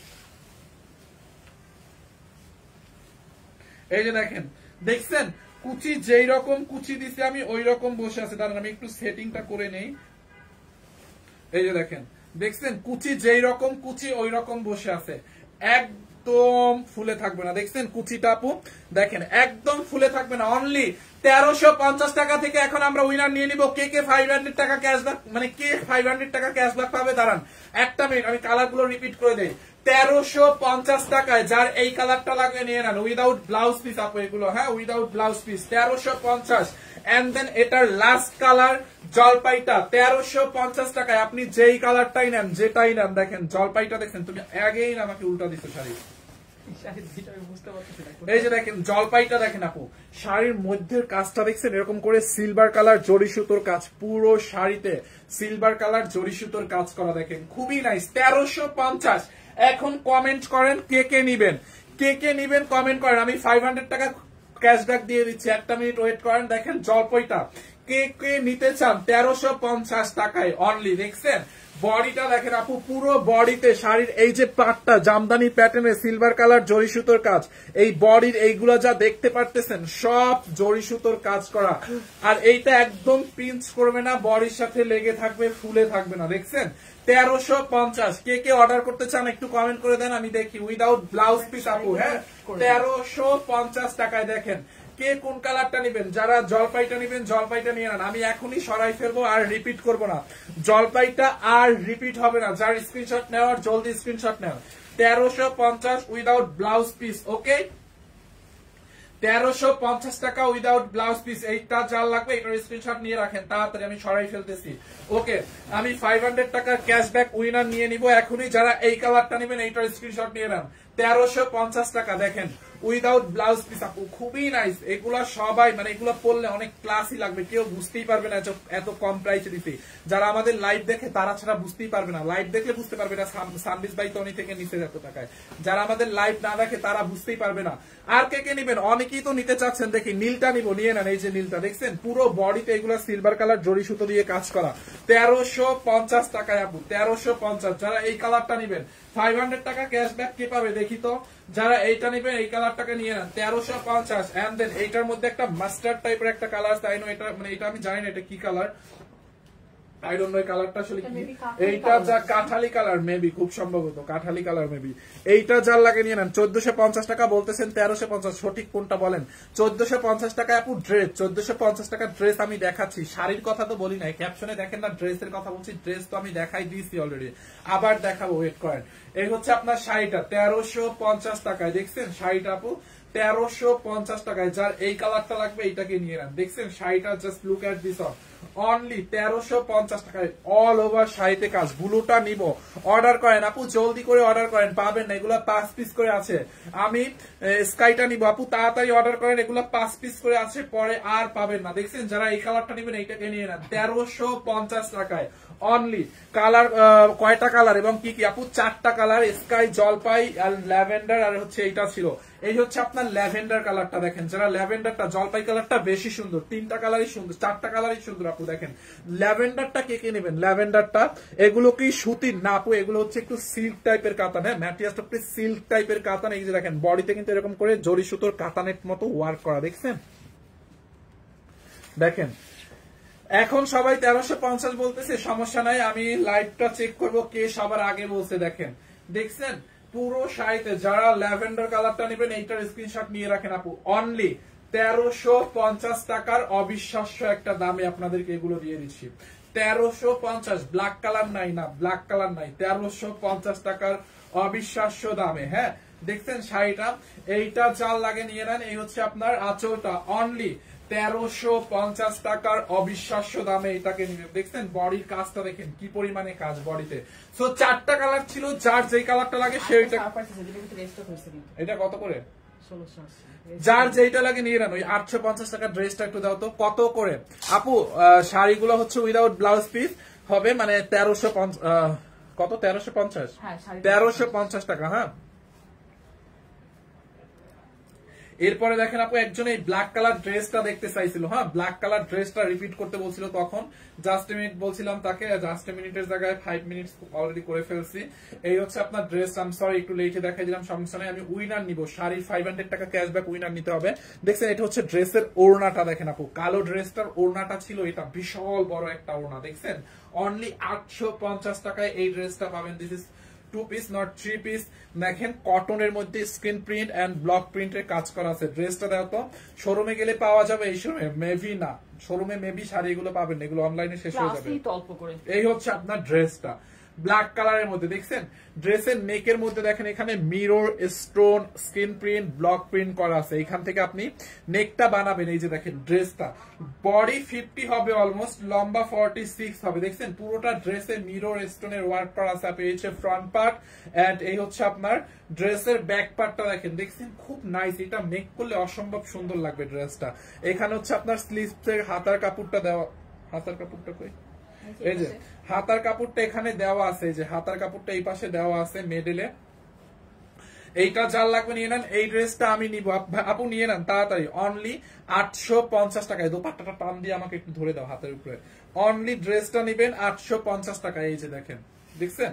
এই যে দেখেন, দেখছেন কুচি যেই রকম কুচি দিছি আমি ওই রকম বসে আছে। দাঁড়ান আমি একটু সেটিংটা করে নেই। এই যে দেখেন, দেখছেন কুচি যেই রকম কুচি ওই রকম বসে আছে, একদম ফুলে থাকবে না। দেখছেন কুচিটা আপু, দেখেন একদম ফুলে থাকবে না। অনলি 1350 টাকা থেকে এখন আমরা উইনার নিয়ে নিব। কে 500 টাকা ক্যাশব্যাক, মানে কে 500 টাকা ক্যাশব্যাক পাবে? দাঁড়ান 1 মিনিট, আমি কালার গুলো রিপিট করে দেই। 1350 টাকায় যার এই কালারটা লাগবে নিয়ে নেন, উইদাউট ব্লাউজ পিস আপু এগুলো, হ্যাঁ without blouse piece. 1350। And then এটার লাস্ট কালার জলপাইটা 1350 টাকায়। আপনি যেই কালারটাই নেন, যেটাই নেন, দেখেন জলপাইটা দেখেন। তুমি আগেই না আমাকে উল্টা দিচ্ছ শাড়ি। এই যে দেখেন জলপাইটা দেখেন আপু, শাড়ির মধ্যের কাজটা দেখছেন এরকম করে সিলভার কালার জড়ি সুতোর কাজ, পুরো শাড়িতে সিলভার কালার জড়ি সুতোর কাজ করা। দেখেন খুবই নাইস। 1350। এখন কমেন্ট করেন কে নিবেন, কে নিবেন কমেন্ট করেন। আমি 500 টাকা ক্যাশব্যাক দিয়ে দিচ্ছি, 1 মিনিট ওয়েট করেন। দেখেন জলপাইটা কে নিতে চান? 1350 টাকায় অনলি। দেখছেন বডিটা দেখেন আপু, পুরো বডিতে শাড়ির এই যে পাটটা জামদানি প্যাটার্নে সিলভার কালার জড়ি সুতোর কাজ, এই বডির এইগুলা যা দেখতে পারতেছেন সব জড়ি সুতোর কাজ করা। আর এইটা একদম পিঞ্চ করবে না, বডির সাথে লেগে থাকবে, ফুলে থাকবে না। দেখছেন 1350। কে অর্ডার করতে চান একটু কমেন্ট করে দেন, আমি দেখি। উইদাউট ব্লাউজ পিস আপু, হ্যাঁ 1350 টাকায়। দেখেন কে কোন কালারটা নিবেন, যারা জলপাইটা নিবেন জলপাইটা নিয়ে নেন। আমি এখনই সরাই ফেলবো, আর রিপিট করবো না। জলপাইটা আর রিপিট হবে না। যার স্ক্রিনশট নেওয়ার জলদি স্ক্রিনশট নেওয়ার। 1350 উইদাউট ব্লাউজ পিস, ওকে। 1350 টাকা উইদাউট ব্লাউজ পিস। এইটা যার লাগবে এটার স্ক্রিনশট নিয়ে রাখেন, তাড়াতাড়ি আমি সরাই ফেলতেছি। ওকে, আমি 500 টাকার ক্যাশব্যাক উইনার নিয়ে নিব এখনই। যারা এই কালারটা নেবেন এইটার স্ক্রিনশট নিয়ে নেন। 1350 টাকা। দেখেন উইদাউট ব্লাউজ পিস আপু, খুবই নাইস। এগুলা সবাই মানে এগুলো পরলে অনেক ক্লাসি লাগবে, কেউ বুঝতেই পারবে না এত কম প্রাইসে দিতে। যারা আমাদের লাইভ দেখে তারা ছাড়া বুঝতেই পারবে না, লাইভ দেখলে বুঝতে পারবে না সার্ভিস বাই তনি থেকে নিচে এত টাকায়। যারা আমাদের লাইভ না দেখে তারা বুঝতেই পারবে না। আর কে নিবেন? অনেকেই তো নিতে চাচ্ছেন, দেখি নীলটা নিবো, নিয়ে নেন। এই যে নীলটা দেখছেন পুরো বডিতে এগুলো সিলভার কালার জড়ি সুতো দিয়ে কাজ করা। 1350 টাকায় আপু, 1350। যারা এই কালারটা নিবেন 500 টাকা ক্যাশব্যাক কে পাবে দেখি তো। যারা এইটা নিবেন এই কালারটাকে নিয়ে নেন 1350। এন্ড দেন এইটার মধ্যে একটা মাস্টার্ড টাইপের একটা কালার আছে, তাই নয় এটা, মানে এটা আমি জানি না এটা কি কালার, আই ডোন্ট নো কালারটা আসলে কি। এইটা যা কাঠালি কালার মেবি, খুব সম্ভবত কাঠালি কালার মেবি। এইটা যার লাগে নিয়ে নেন। 1450 টাকা বলতেছেন, 1350 সঠিক কোনটা বলেন? 1450 টাকা আপু ড্রেস, 1450 টাকা ড্রেস আমি দেখাচ্ছি। শাড়ির কথা তো বলি নাই, ক্যাপশনে দেখেন না ড্রেসের কথা বলছি। ড্রেস তো আমি দেখাই দিয়েছি অলরেডি, আবার দেখাবো, ওয়েট করেন। এই হচ্ছে আপনার শাড়িটা 1350 টাকায়। দেখছেন শাড়িটা আপু 1350 টাকায়। যার এই কালারটা লাগবে এইটাকে নিয়ে নেন। দেখছেন শাড়িটা, just look at this only 1350 টাকায় অল ওভার শাড়িতে কাজ। ব্লুটা নিব, অর্ডার করেন আপু, জলদি করে অর্ডার করেন, পাবেন না, এগুলা 5 পিস করে আছে। আমি স্কাইটা নিব আপু, তাড়াতাড়ি অর্ডার করেন, এগুলা 5 পিস করে আছে, পরে আর পাবেন না। দেখছেন যারা এই কালারটা নেবেন এইটাকে নিয়ে নেন 1350 টাকায় অনলি। কালার কয়টা কালার এবং কি কি আপু? 4টা কালার, স্কাই, জলপাই আর ল্যাভেন্ডার, আর হচ্ছে এইটা ছিল। এই হচ্ছে আপনার ল্যাভেন্ডার কালারটা, দেখেন যারা ল্যাভেন্ডারটা, জলপাই কালারটা বেশি সুন্দর, 3টা কালারই সুন্দর, 4টা কালারই সুন্দর আপু। দেখেন ল্যাভেন্ডারটা কে কে নেবেন? ল্যাভেন্ডারটা এগুলো কি সুতির না আপু? এগুলো হচ্ছে একটু সিল্ক টাইপের কাতান, হ্যাঁ ম্যাটেরিয়ালটা একটু সিল্ক টাইপের কাতান। এই যে দেখেন বডিতে কিন্তু এরকম করে জরি সুতোর কাতানের মতো ওয়ার্ক করা, দেখছেন? দেখেন এখন সবাই 1350 বলতেছে, সমস্যা নাই, আমি লাইভটা চেক করব কে সবার আগে বলছে। দেখেন দেখছেন পুরো শাড়িতে যারা ল্যাভেন্ডার কালারটা নেবেন এইটার স্ক্রিনশট নিয়ে রাখেন আপু। অনলি 1350 টাকার অবিশ্বাস্য একটা দামে আপনাদেরকে এগুলো দিয়ে দিচ্ছি। 1350, ব্ল্যাক কালার নাই, না ব্ল্যাক কালার নাই, 1350 টাকার অবিশ্বাস্য দামে। হ্যাঁ দেখছেন শাড়িটা, এইটা যার লাগে নিয়ে নেন। এই হচ্ছে আপনার আঁচলটা, অনলি 1350 টাকার অবিশ্বাস্য দামে এটাকে নিবেন। দেখছেন বডির কাজটা দেখেন কি পরিমাণে কাজ বডিতে। সো 4টা কালার ছিল, যার যেই কালারটা লাগে সেইটা। এটা কত করে? যার যেইটা লাগে নিয়ে নেন। ওই 850 টাকার ড্রেসটা একটু দাও তো, কত করে আপু? শাড়িগুলো হচ্ছে উইদাউট ব্লাউজ পিস হবে, মানে 1350 কত? 1350, 1350 টাকা। হ্যাঁ এরপরে দেখেন আপু একজন এই ব্ল্যাক কালার ড্রেসটা দেখতে চাইছিল। হ্যাঁ ব্ল্যাক কালার ড্রেসটা রিপিট করতে বলছিল, তখন জাস্ট মিনিট বলছিলাম তাকে, জাস্ট মিনিটের জায়গায় 5 মিনিট অলরেডি করে ফেলছি। এই হচ্ছে আপনার ড্রেস। আই এম সরি একটু লেটে দেখাই দিলাম, সমস্যা নাই। আমি উইনার নিব, শাড়ির 500 টাকা ক্যাশব্যাক উইনার নিতে হবে। দেখছেন এটা হচ্ছে ড্রেসের ওড়নাটা, দেখেন আপু কালো ড্রেসটার ওড়নাটা ছিল এটা, বিশাল বড় একটা ওড়না। দেখছেন অনলি 850 টাকায় এই ড্রেসটা পাবেন। This is 2 piece not 3 piece. দেখেন কটনের মধ্যে স্ক্রিন প্রিন্ট এন্ড ব্লক প্রিন্টের কাজ করা আছে। ড্রেসটা দেখো তো, শোরুমে গেলে পাওয়া যাবে, এই শোরুমে মেবি না, শোরুমে মেবি শাড়ি এগুলো পাবেন, এগুলো অনলাইনে শেষ হয়ে যাবে। এই হচ্ছে আপনার ড্রেসটা ব্ল্যাক কালারের মধ্যে। দেখছেন ড্রেসের নেকের মধ্যে দেখেন এখানে mirror, stone, screen print, block print করা আছে। এখান থেকে আপনি নেকটা বানাবেন। এই যে দেখেন ড্রেসটা বডি 50 হবে অলমোস্ট, লম্বা 46 হবে। দেখছেন পুরোটা ড্রেসে মিরর, স্টোনের ওয়ার্ক করা আছে। এই হচ্ছে ফ্রন্ট পার্ট এন্ড এই হচ্ছে আপনার ড্রেসের ব্যাক পার্টটা দেখেন। দেখছেন খুব নাইস, এটা মেক করলে অসম্ভব সুন্দর লাগবে ড্রেসটা। এখানে হচ্ছে আপনার স্লিভসের হাতার কাপড়টা দেওয়া, হাতার কাপড়টা কই? এই যে হাতার কাপড়টা এখানে দেওয়া আছে, এই যে হাতার কাপড়টা এই পাশে দেওয়া আছে মেডেলে। এইটা যার লাগবে নিয়ে নেন। এই ড্রেসটা আমি নিব আপু, নিয়ে নেন তাড়াতাড়ি। অনলি 850 টাকায়। দোপাট্টাটা টান দিয়ে আমাকে একটু ধরে দাও হাতের উপরে। অনলি ড্রেসটা নিবেন 850 টাকায়। এই যে দেখেন, দেখছেন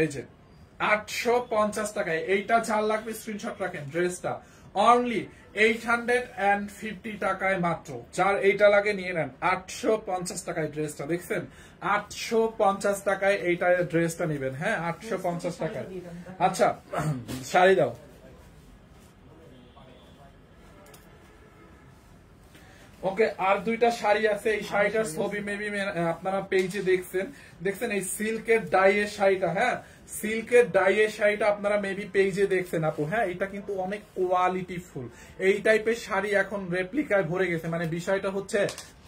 এই যে 850 টাকায়। এইটা যার লাগবে স্ক্রিনশট রাখেন। ড্রেসটা অনলি 850 টাকায় মাত্র। যার এইটা লাগে নিয়ে নেন। 850 টাকায় ড্রেসটা, দেখছেন 850 টাকায় এইটা ড্রেসটা নিবেন। হ্যাঁ 850 টাকায়। আচ্ছা শাড়ি দাও। ওকে আর দুইটা শাড়ি আছে। এই শাড়িটার ছবি মেবি আপনারা পেজে দেখছেন। দেখছেন এই সিল্কের ডাইয়ের শাড়িটা, হ্যাঁ সিল্কের ডাইয়ের শাড়িটা আপনারা মেবি পেজে দেখছেন আপু। হ্যাঁ এটা কিন্তু অনেক কোয়ালিটি ফুল। এই টাইপের শাড়ি এখন রেপ্লিকায় ভরে গেছে। মানে বিষয়টা হচ্ছে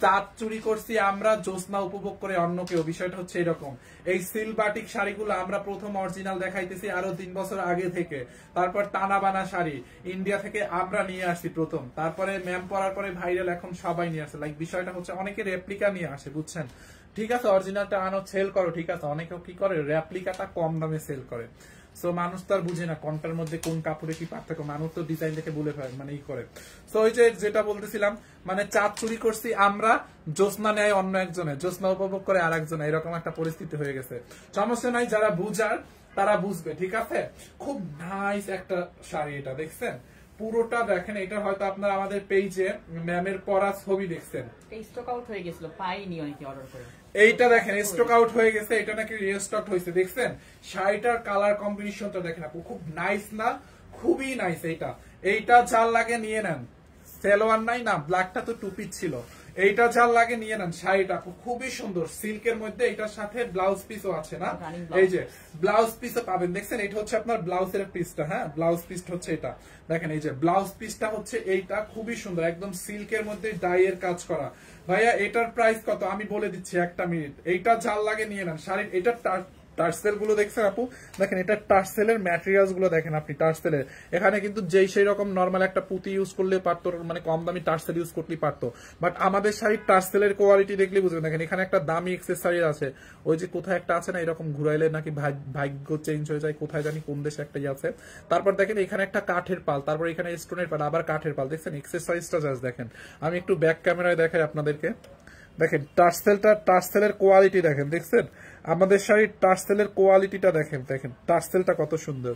চাঁদ চুরি করছি আমরা, জ্যোৎস্না উপভোগ করে অন্য কেউ, বিষয়টা হচ্ছে এরকম। এই সিল্ক বাটিক শাড়িগুলো আমরা প্রথম অরিজিনাল দেখাইতেছি আরো 3 বছর আগে থেকে। তারপর টানা বানা শাড়ি ইন্ডিয়া থেকে আমরা নিয়ে আসছি প্রথম, তারপরে ম্যাম পরার পরে ভাইরাল, এখন সবাই নিয়ে আসে। লাইক বিষয়টা হচ্ছে অনেকে রেপ্লিকা নিয়ে আসে, বুঝছেন? ঠিক আছে অরিজিনালটা আনো, সেল করো, ঠিক আছে। অনেকেও কি করে রেপ্লিকাটা কম দামে সেল করে। সো মানুষ তো আর বুঝে না কোনটার মধ্যে কোন কাপড়ে কি পার্থক্য, মানুষ তো ডিজাইন দেখে বলে ফেলে, মানে ই করে। সো ওই যে যেটা বলতেছিলাম, মানে চাঁদ চুরি করছি আমরা, জ্যোৎস্না নেয় অন্য একজনে, জ্যোৎস্না উপভোগ করে আর একজনে, এরকম একটা পরিস্থিতি হয়ে গেছে। সমস্যা নাই, যারা বুঝার তারা বুঝবে, ঠিক আছে। খুব নাইস একটা শাড়ি এটা, দেখছেন পুরোটা দেখেন। এটা হয়তো আপনারা আমাদের পেজে ম্যামের পরা ছবি দেখছেন। স্টক আউট হয়ে গেছিল, পাইনি অনেকে অর্ডার করে। এইটা দেখেন স্টক আউট হয়ে গেছে, এটা নাকি রিস্টক হয়েছে। দেখছেন শাড়িটার কালার কম্বিনেশনটা দেখেন আপু, খুব নাইস না? খুবই নাইস। এইটা যার লাগে নিয়ে নেন। সেলোয়ার নাই না, ব্ল্যাকটা তো টু পিস ছিল। এইটা যার লাগে নিয়ে নেন। শাড়িটা খুবই সুন্দর সিল্কের মধ্যে, এটার সাথে ব্লাউজ পিসও আছে না, এই যে ব্লাউজ পিসও পাবেন। দেখছেন এটা হচ্ছে আপনার ব্লাউজের পিসটা, হ্যাঁ ব্লাউজ পিসটা হচ্ছে এটা, দেখেন এই যে ব্লাউজ পিসটা হচ্ছে এইটা, খুবই সুন্দর একদম সিল্কের মধ্যে ডাই এর কাজ করা। ভাইয়া এটার প্রাইস কত আমি বলে দিচ্ছি, একটা মিনিট। এইটা যার লাগে নিয়ে নেন। শাড়ির এটা টার্সেল গুলো দেখছেন আপু, দেখেন এটা টার্সেলের ম্যাটেরিয়ালস গুলো দেখেন আপনি, টার্সেলের এখানে কিন্তু যেই সেই রকম নর্মাল একটা পুঁতি ইউজ করলে পারতো, মানে কম দামি টার্সেল ইউজ করলেই পারতো, বাট আমাদের শাড়ির টার্সেলের কোয়ালিটি দেখলে বুঝবেন। দেখেন এখানে একটা দামি এক্সেসরি আছে, ওই যে কোথায় একটা আছে না এরকম ঘুরাইলে নাকি ভাগ্য চেঞ্জ হয়ে যায়, কোথায় জানি কোন দেশে একটা আছে। তারপর দেখেন এখানে একটা কাঠের পাল, তারপর এখানে স্টোনের পাল, আবার কাঠের পাল, দেখছেন এক্সেসরিজটা জাস্ট দেখেন। আমি একটু ব্যাক ক্যামেরায় দেখাই আপনাদেরকে, দেখেন টার্সেলের কোয়ালিটি দেখেন, দেখছেন আমাদের শাড়ির টার্সেলের কোয়ালিটিটা দেখেন, দেখেন টার্সেলটা কত সুন্দর।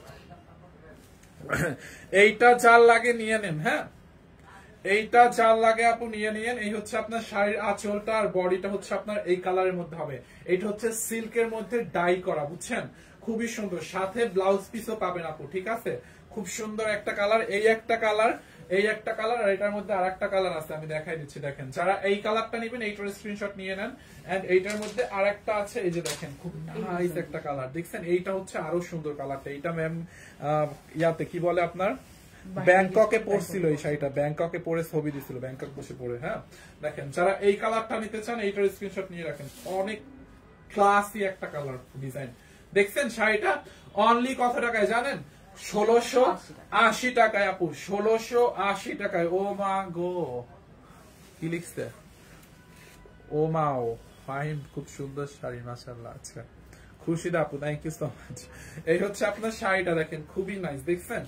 এইটা যার লাগে নিয়ে নেন, হ্যাঁ এইটা যার লাগে আপু নিয়ে নিয়েন। এই হচ্ছে আপনার শাড়ির আঁচলটা, আর বডিটা হচ্ছে আপনার এই কালারের মধ্যে হবে। এইটা হচ্ছে সিল্কের মধ্যে ডাই করা, বুঝছেন খুবই সুন্দর, সাথে ব্লাউজ পিসও পাবেন আপু, ঠিক আছে খুব সুন্দর একটা কালার। এই একটা কালার, এই একটা কালার, আর এটার মধ্যে আর একটা কালার আছে, আমি দেখাই দিচ্ছি। দেখেন যারা এই কালারটা নেবেন এইটার স্ক্রিনশট নিয়ে নেন। এন্ড এইটার মধ্যে আর একটা আছে, এই যে দেখেন খুব নাইস একটা কালার, দেখছেন এইটা হচ্ছে আরো সুন্দর কালারটা। এইটা ম্যাম ইয়াতে কি বলে আপনার ব্যাংককে পড়ছিল এই শাড়িটা, ব্যাংককে পরে ছবি দিছিল, ব্যাংকক বসে পরে। হ্যাঁ দেখেন যারা এই কালারটা নিতে চান এইটার স্ক্রিনশট নিয়ে রাখেন, অনেক ক্লাসি একটা কালার ডিজাইন। দেখছেন শাড়িটা অনলি কত টাকায় জানেন? 1680 টাকায় আপু, 1680 টাকায়। ও মা গো, কি লিখছে? ও মাও ফাইন, খুব সুন্দর শাড়ি মাশাআল্লাহ। আচ্ছা খুশিদা আপু, থ্যাংক ইউ সো মাচ। এই হচ্ছে আপনার শাড়িটা দেখেন, খুবই নাইস, দেখছেন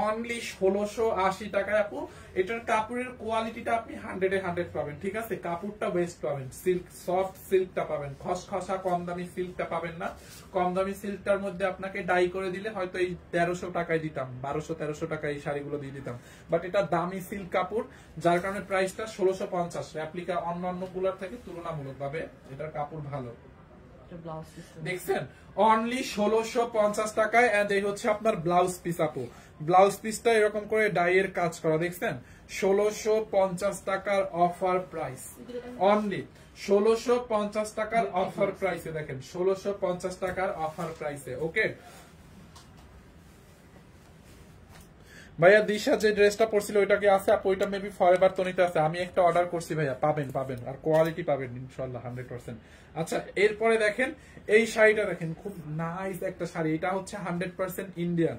অনলি 1680 টাকায় আপু। এটার কাপড়ের কোয়ালিটিটা আপনি 100 এ 100 পাবেন, ঠিক আছে কাপড়টা বেস্ট পাবেন, সিল্ক সফট সিল্কটা পাবেন, খসখসা কম দামি সিল্কটা পাবেন না। কম দামি সিল্কটার মধ্যে আপনাকে ডাই করে দিলে হয়তো এই 1300 টাকায় দিতাম, 1200-1300 টাকায় এই শাড়িগুলো দিয়ে দিতাম, বাট এটা দামি সিল্ক কাপড়, যার কারণে প্রাইসটা 1650। রেপ্লিকা অন্যান্য গুলোর থেকে তুলনামূলক ভাবে এটার কাপড় ভালো, দেখছেন অনলি 1650 টাকায়। এন্ড এই হচ্ছে আপনার ব্লাউজ পিস আপু, ব্লাউজ পিসটা এরকম করে ডাইয়ের কাজ করা, দেখছেন 1650 টাকার অফার প্রাইস, অনলি 1650 টাকার অফার প্রাইসে, দেখেন 1650 টাকার অফার প্রাইসে। ওকে ভাইয়া দিশা যে ড্রেসটা পরছিল ওইটা কি আছে আপু? ওইটা মেবি ফরএভার তনিতে আছে, আমি একটা অর্ডার করছি ভাইয়া, পাবেন পাবেন, আর কোয়ালিটি পাবেন ইনশাআল্লাহ 100%। আচ্ছা এরপরে দেখেন এই শাড়িটা দেখেন, খুব নাইস একটা শাড়ি, এটা হচ্ছে 100% ইন্ডিয়ান।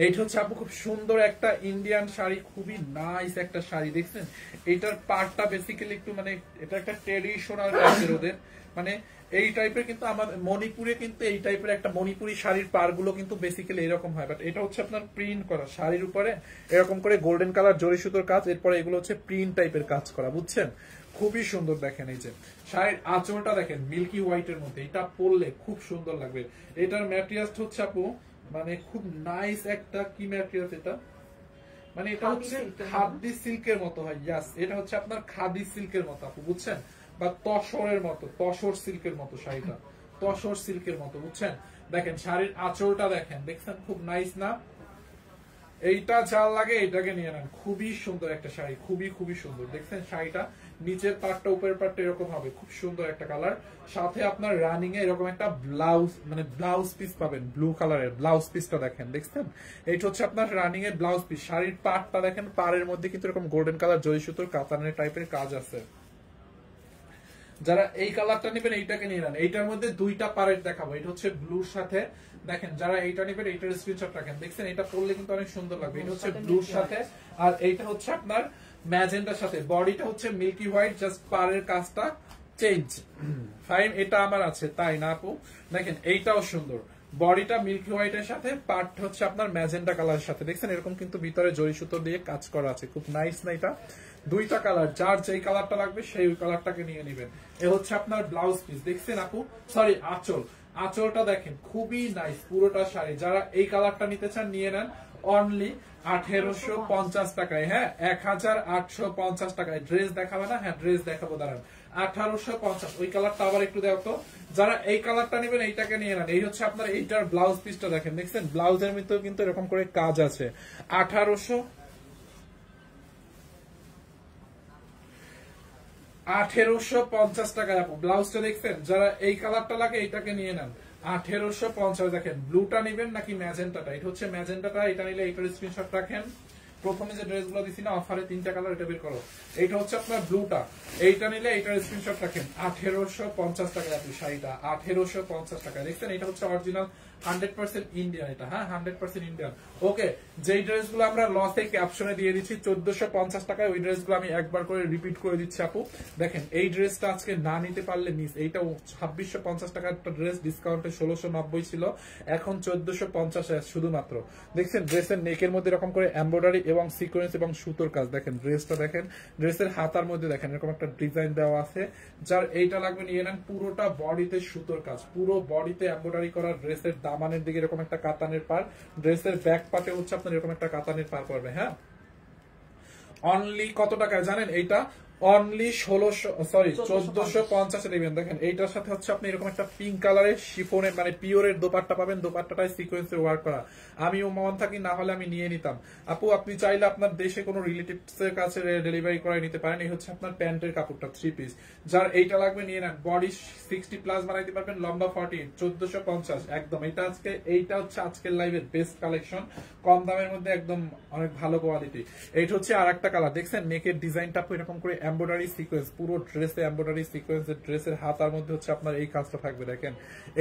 এইটা হচ্ছে আপু খুব সুন্দর একটা ইন্ডিয়ান শাড়ি, খুবই নাইস একটা শাড়ি, দেখছেন এটার পার্টটা বেসিক্যালি একটু মানে এটা একটা ট্রেডিশনাল টাইপের ওদের, মানে এই টাইপের, কিন্তু আমাদের মণিপুরে কিন্তু এই টাইপের একটা মণিপুরি শাড়ির পাড়গুলো কিন্তু বেসিক্যালি এরকম হয়, বাট এটা হচ্ছে আপনার প্রিন্ট করা শাড়ির উপরে এরকম করে গোল্ডেন কালার জরি সুতোর কাজ, এরপরে এগুলো হচ্ছে প্রিন্ট টাইপের কাজ করা, বুঝছেন খুবই সুন্দর। দেখেন এই যে শাড়ির আঁচলটা দেখেন মিল্কি হোয়াইটের মধ্যে, এটা পরলে খুব সুন্দর লাগবে। এটার ম্যাটেরিয়ালস হচ্ছে আপু মানে খুব নাইস একটা, কি ম্যাটেরিয়ালস এটা, মানে এটা হচ্ছে খাদি সিল্কের মতো হয়, ইয়াস এটা হচ্ছে আপনার খাদি সিল্কের মতো আপু, বুঝছেন বা তসরের মতো, তসর সিল্কের মতো শাড়িটা, তসর সিল্কের মতো, বুঝছেন। দেখেন শাড়ির আঁচলটা দেখেন, দেখছেন খুব নাইস না? এইটা যার লাগে এটাকে নিয়ে নেন, খুবই সুন্দর একটা শাড়ি, খুবই খুবই সুন্দর। দেখছেন শাড়িটা নিচের পার্টটা উপরের পার্টটা এরকম হবে, খুব সুন্দর একটা কালার, সাথে আপনার রানিং এ এরকম একটা ব্লাউজ মানে ব্লাউজ পিস পাবেন, ব্লু কালারের ব্লাউজ পিসটা দেখেন, দেখছেন এইটা হচ্ছে আপনার রানিং এর ব্লাউজ পিস। শাড়ির পার্টটা দেখেন, পাড়ের মধ্যে কিন্তু এরকম গোল্ডেন কালার জরি সুতোর কাতানের টাইপের কাজ আছে। যারা এই কালারটা নেবেন এইটাকে নিয়ে নেন। এইটার মধ্যে দুইটা পাড়ের দেখাবো, এটা হচ্ছে ব্লুর সাথে, দেখেন যারা এইটা নেবেন এইটার স্ক্রিনশট রাখেন, দেখছেন এটা পরলে কিন্তু অনেক সুন্দর লাগবে। এটা হচ্ছে ব্লুর সাথে, আর এইটা হচ্ছে আপনার ম্যাজেন্টার সাথে, বডিটা হচ্ছে মিল্কি হোয়াইট, জাস্ট পাড়ের কাজটা চেঞ্জ। ফাইন, এটা আমার আছে তাই না আপু? দেখেন এইটাও সুন্দর, বডিটা মিল্কি হোয়াইটের সাথে, পার্ট হচ্ছে আপনার ম্যাজেন্টা কালারের সাথে, দেখছেন এরকম কিন্তু ভিতরে জরি সুতো দিয়ে কাজ করা আছে, খুব নাইস না এটা? দুইটা কালার, যার যেই কালারটা লাগবে সেই কালারটাকে নিয়ে নেবেন। এ হচ্ছে আপনার ব্লাউজ পিস, দেখছেন আপু, সরি আঁচল, আঁচলটা দেখেন খুবই নাইস পুরোটা শাড়ি। যারা এই কালারটা নিতে চান নিয়ে নেন, অনলি 1850 টাকায়, হ্যাঁ 1850 টাকায়। ড্রেস দেখাবে না? হ্যাঁ ড্রেস দেখাবো, দাঁড়ান 1850। ওই কালারটা আবার একটু দেখো তো। যারা এই কালারটা নেবেন এইটাকে নিয়ে নেন। এই হচ্ছে আপনার এইটার ব্লাউজ পিসটা দেখেন, দেখছেন ব্লাউজের মধ্যেও কিন্তু এরকম করে কাজ আছে। 1850 টাকায় আপু। ব্লাউজটা দেখছেন? যারা এই কালারটা লাগে এইটাকে নিয়ে নেন। 1850। দেখেন ব্লুটা নিবেন নাকি ম্যাজেন্টাটা? এটা হচ্ছে ম্যাজেন্টাটা, এটা নিলে এইটার স্ক্রিনশট রাখেন। প্রথমে যে ড্রেসগুলো দিছি না অফারে 3টা কালার, এটা বের করো। এইটা হচ্ছে আপনার ব্লুটা, এইটা নিলে এইটার স্ক্রিনশট রাখেন। 1850 টাকায় আপনি শাড়িটা, 1850 টাকা। দেখছেন? এটা হচ্ছে অরিজিনাল 100% ইন্ডিয়ান, এটা হ্যাঁ 100% ইন্ডিয়ান। ওকে, যেই ড্রেসগুলো আমরা লসে ক্যাপশনে দিয়ে দিচ্ছি 1450 টাকায়, ওই ড্রেসগুলো আমি একবার করে রিপিট করে দিচ্ছি আপু। দেখেন এই ড্রেসটা আজকে না নিতে পারলে মিস। এইটা 2650 টাকার একটা ড্রেস, ডিসকাউন্টে 1690 ছিল, এখন 1450 শুধুমাত্র। দেখছেন ড্রেসের নেকের মধ্যে এরকম করে এমব্রয়ডারি এবং সিকোয়েন্স এবং সুতোর কাজ। দেখেন ড্রেসটা দেখেন, ড্রেসের হাতার মধ্যে দেখেন এরকম একটা ডিজাইন দেওয়া আছে। যার এইটা লাগবে নিয়ে নেন। পুরোটা বডিতে সুতোর কাজ, পুরো বডিতে এমব্রয়ডারি করা। ড্রেসের দামানের দিকে এরকম একটা কাতানের পার, ড্রেসের ব্যাক পার্টে হচ্ছে আপনার এরকম একটা কাতানের পার পড়বে। হ্যাঁ, অনলি কত টাকায় জানেন? এইটা অনলি 1450 নেবেন। দেখেন এইটার সাথে হচ্ছে আপনি এরকম একটা পিঙ্ক কালারের শিফনের মানে পিওরের দোপাট্টা পাবেন। দোপাট্টাটায় সিকোয়েন্সের ওয়ার্ক করা। আমিও মন থাকি, না হলে আমি নিয়ে নিতাম আপু। আপনি চাইলে আপনার দেশে কোনো রিলেটিভস এর কাছে ডেলিভারি করে নিতে পারেন। এই হচ্ছে আপনার প্যান্টের কাপড়টা 3 পিস। যার এইটা লাগবে নিয়ে নেন। বডি 60 প্লাস বানাইতে পারবেন, লম্বা 40, 1450 একদম। এইটা হচ্ছে আজকের লাইভের বেস্ট কালেকশন, কম দামের মধ্যে একদম অনেক ভালো কোয়ালিটি। এইটা হচ্ছে আর একটা কালার। দেখছেন নেকের ডিজাইনটা এরকম করে এমব্রয়ডারি সিকোয়েন্স, পুরো ড্রেসে এমব্রয়ডারি সিকোয়েন্স। ড্রেসের হাতার মধ্যে হচ্ছে আপনার এই কাজটা থাকবে। দেখেন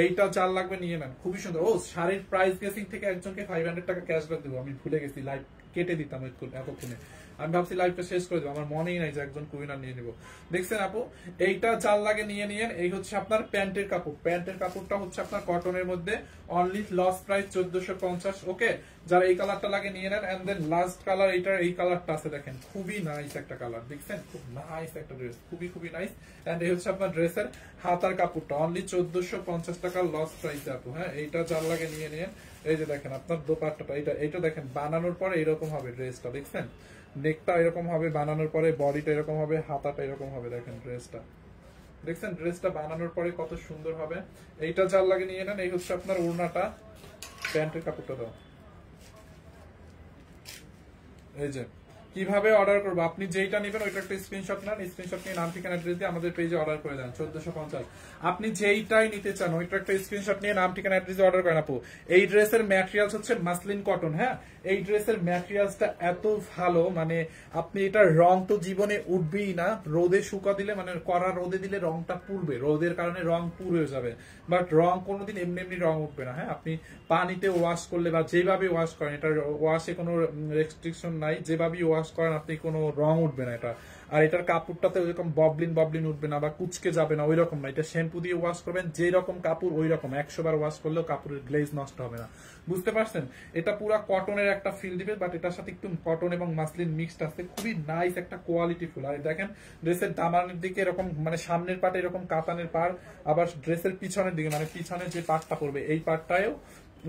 এইটা চার লাগবে নিয়ে নেন, খুবই সুন্দর। ও শাড়ির প্রাইস গেসিং থেকে একজনকে 500 টাকা ক্যাশব্যাক দেবো, আমি ভুলে গেছি, লাইভ কেটে দিতাম এতক্ষণে। আমি ভাবছি লাইভটা শেষ করে দেবো, আমার মনেই নাই যে একজন কুইনার নিয়ে নিবো। দেখছেন আপু, এইটা চাল লাগে নিয়ে নিয়েন। এই হচ্ছে আপনার প্যান্টের কাপড়। প্যান্টের কাপড়টা হচ্ছে আপনার কটনের মধ্যে, অনলি লস প্রাইস 1450। ওকে, যারা এই কালারটা লাগে নিয়ে নেন। এন্ড দেন লাস্ট কালার এইটার, এই কালারটা আছে দেখেন, খুবই নাইস একটা কালার। দেখছেন খুব নাইস একটা ড্রেস, খুবই নাইস। এন্ড এই হচ্ছে আপনার ড্রেসের হাতার কাপড়টা, অনলি 1450 টাকা লস প্রাইস আপু। হ্যাঁ, এইটা যার লাগে নিয়ে নিয়েন। এই যে দেখেন আপনার দোপাট্টাটা, এইটা দেখেন বানানোর পরে এরকম হবে ড্রেসটা। দেখছেন নেকটা এরকম হবে বানানোর পরে, বডিটা এরকম হবে, হাতাটা এরকম হবে। দেখেন ড্রেসটা, দেখছেন ড্রেসটা বানানোর পরে কত সুন্দর হবে। এইটা যার লাগে নিয়ে নেন। এই হচ্ছে আপনার ওড়নাটা, প্যান্টের কাপড়টা দাও। এই যে কিভাবে অর্ডার করবো, আপনি যেইটা নেবেন ওইটা একটা স্ক্রিনশট নেন, স্ক্রিনশট নিয়ে নাম ঠিকানা অ্যাড্রেস দিয়ে আমাদের পেজে অর্ডার করে দেন। 1450। আপনি যেইটাই নিতে চান ওইটা একটা স্ক্রিনশট নিয়ে নাম ঠিকানা অ্যাড্রেস দিয়ে অর্ডার করেন আপু। এই ড্রেসের ম্যাটেরিয়ালস হচ্ছে মাসলিন কটন। হ্যাঁ, এই ড্রেসের ম্যাটেরিয়ালসটা এত ভালো, মানে আপনি এটার রং তো জীবনে উঠবেই না। রোদে শুকা দিলে মানে কড়া রোদে দিলে রংটা পুড়বে, রোদের কারণে রং পুড়ে যাবে, বাট রং কোনোদিন এমনি রং উঠবে না। হ্যাঁ, আপনি পানিতে ওয়াশ করলে বা যেভাবে ওয়াশ করেন, এটার ওয়াশে কোনো রেস্ট্রিকশন নাই, যেভাবেই ওয়াশ করেন আপনি কোনো রং উঠবে না এটা। আর এটার কাপড়টাতে ওইরকম ববলিন উঠবে না বা কুচকে যাবে না, ওই রকম না। এটা শ্যাম্পু দিয়ে ওয়াশ করবেন, যে রকম কাপড় ওই রকম 100 বার ওয়াশ করলেও কাপড়ের গ্লেজ নষ্ট হবে না। বুঝতে পারছেন? এটা পুরো কটনের একটা ফিল দিবে, বাট এটার সাথে একটু কটন এবং মাসলিন মিক্সড আছে, খুবই নাইস একটা কোয়ালিটি ফুল। আর দেখেন ড্রেসের দামানের দিকে এরকম মানে সামনের পাটে এরকম কাতানের পার, আবার ড্রেসের পিছনের দিকে মানে পিছনের যে পাটটা পড়বে এই পাটটায়ও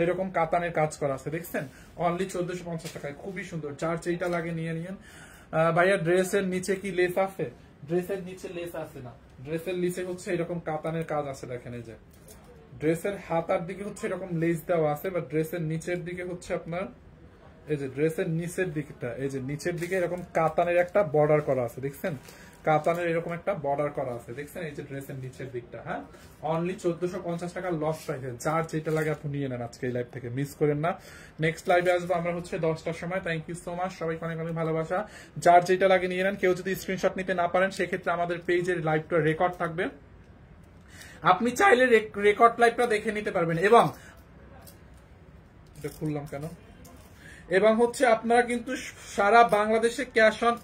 এরকম কাতানের কাজ করা আছে। দেখছেন অনলি 1450 টাকায়, খুবই সুন্দর। যার যেইটা লাগে নিয়ে নিয়েন। ভাইয়া ড্রেসের নিচে কি লেস আছে? ড্রেসের নিচে লেস আছে না, ড্রেসের নিচে হচ্ছে এরকম কাতানের কাজ আছে। দেখেন এই যে ড্রেসের হাতার দিকে হচ্ছে এরকম লেস দেওয়া আছে, বা ড্রেসের নিচের দিকে হচ্ছে আপনার এই যে ড্রেসের নিচের দিকটা, এই যে নিচের দিকে এরকম কাতানের একটা বর্ডার করা আছে। দেখছেন কাতানের এরকম একটা বর্ডার করা আছে। দেখছেন এই যে ড্রেসের নিচের দিকটা। হ্যাঁ, অনলি 1450 টাকা লস প্রাইসে। যার যেটা লাগে আপনি নিয়ে নেন আজকে এই লাইভ থেকে, মিস করেন না। নেক্সট লাইভে আসবো আমরা হচ্ছে 10টার সময়। থ্যাংক ইউ সো মাচ, সবাইকে অনেক ভালোবাসা। যার যেটা লাগে নিয়ে নেন। কেউ যদি স্ক্রিনশট নিতে না পারেন সেক্ষেত্রে আমাদের পেজের লাইভটা রেকর্ড থাকবে, আপনি চাইলে রেকর্ড লাইভটা দেখে নিতে পারবেন। এবং এটা খুললাম কেন, এবং হচ্ছে আপনারা কিন্তু সারা বাংলাদেশে ক্যাশ অন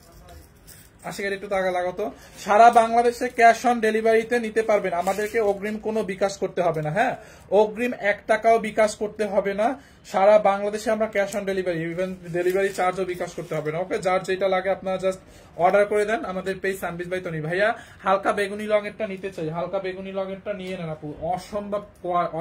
একটু টাকা লাগাতো, সারা বাংলাদেশে ক্যাশ অন ডেলিভারিতে নিতে পারবেন। আমাদেরকে অগ্রিম কোনো বিকাশ করতে হবে না। হ্যাঁ, অগ্রিম 1 টাকাও বিকাশ করতে হবে না। সারা বাংলাদেশে আমরা cash on delivery, even delivery চার্জও বিকাশ করতে হবে না। ওকে, যার যেটা লাগে আপনারা জাস্ট অর্ডার করে দেন আমাদের পেজ সানবিজ বাই তনি। ভাইয়া হালকা বেগুনি রঙেরটা নিতে চাই, হালকা বেগুনি রঙেরটা নিয়ে নেন আপু,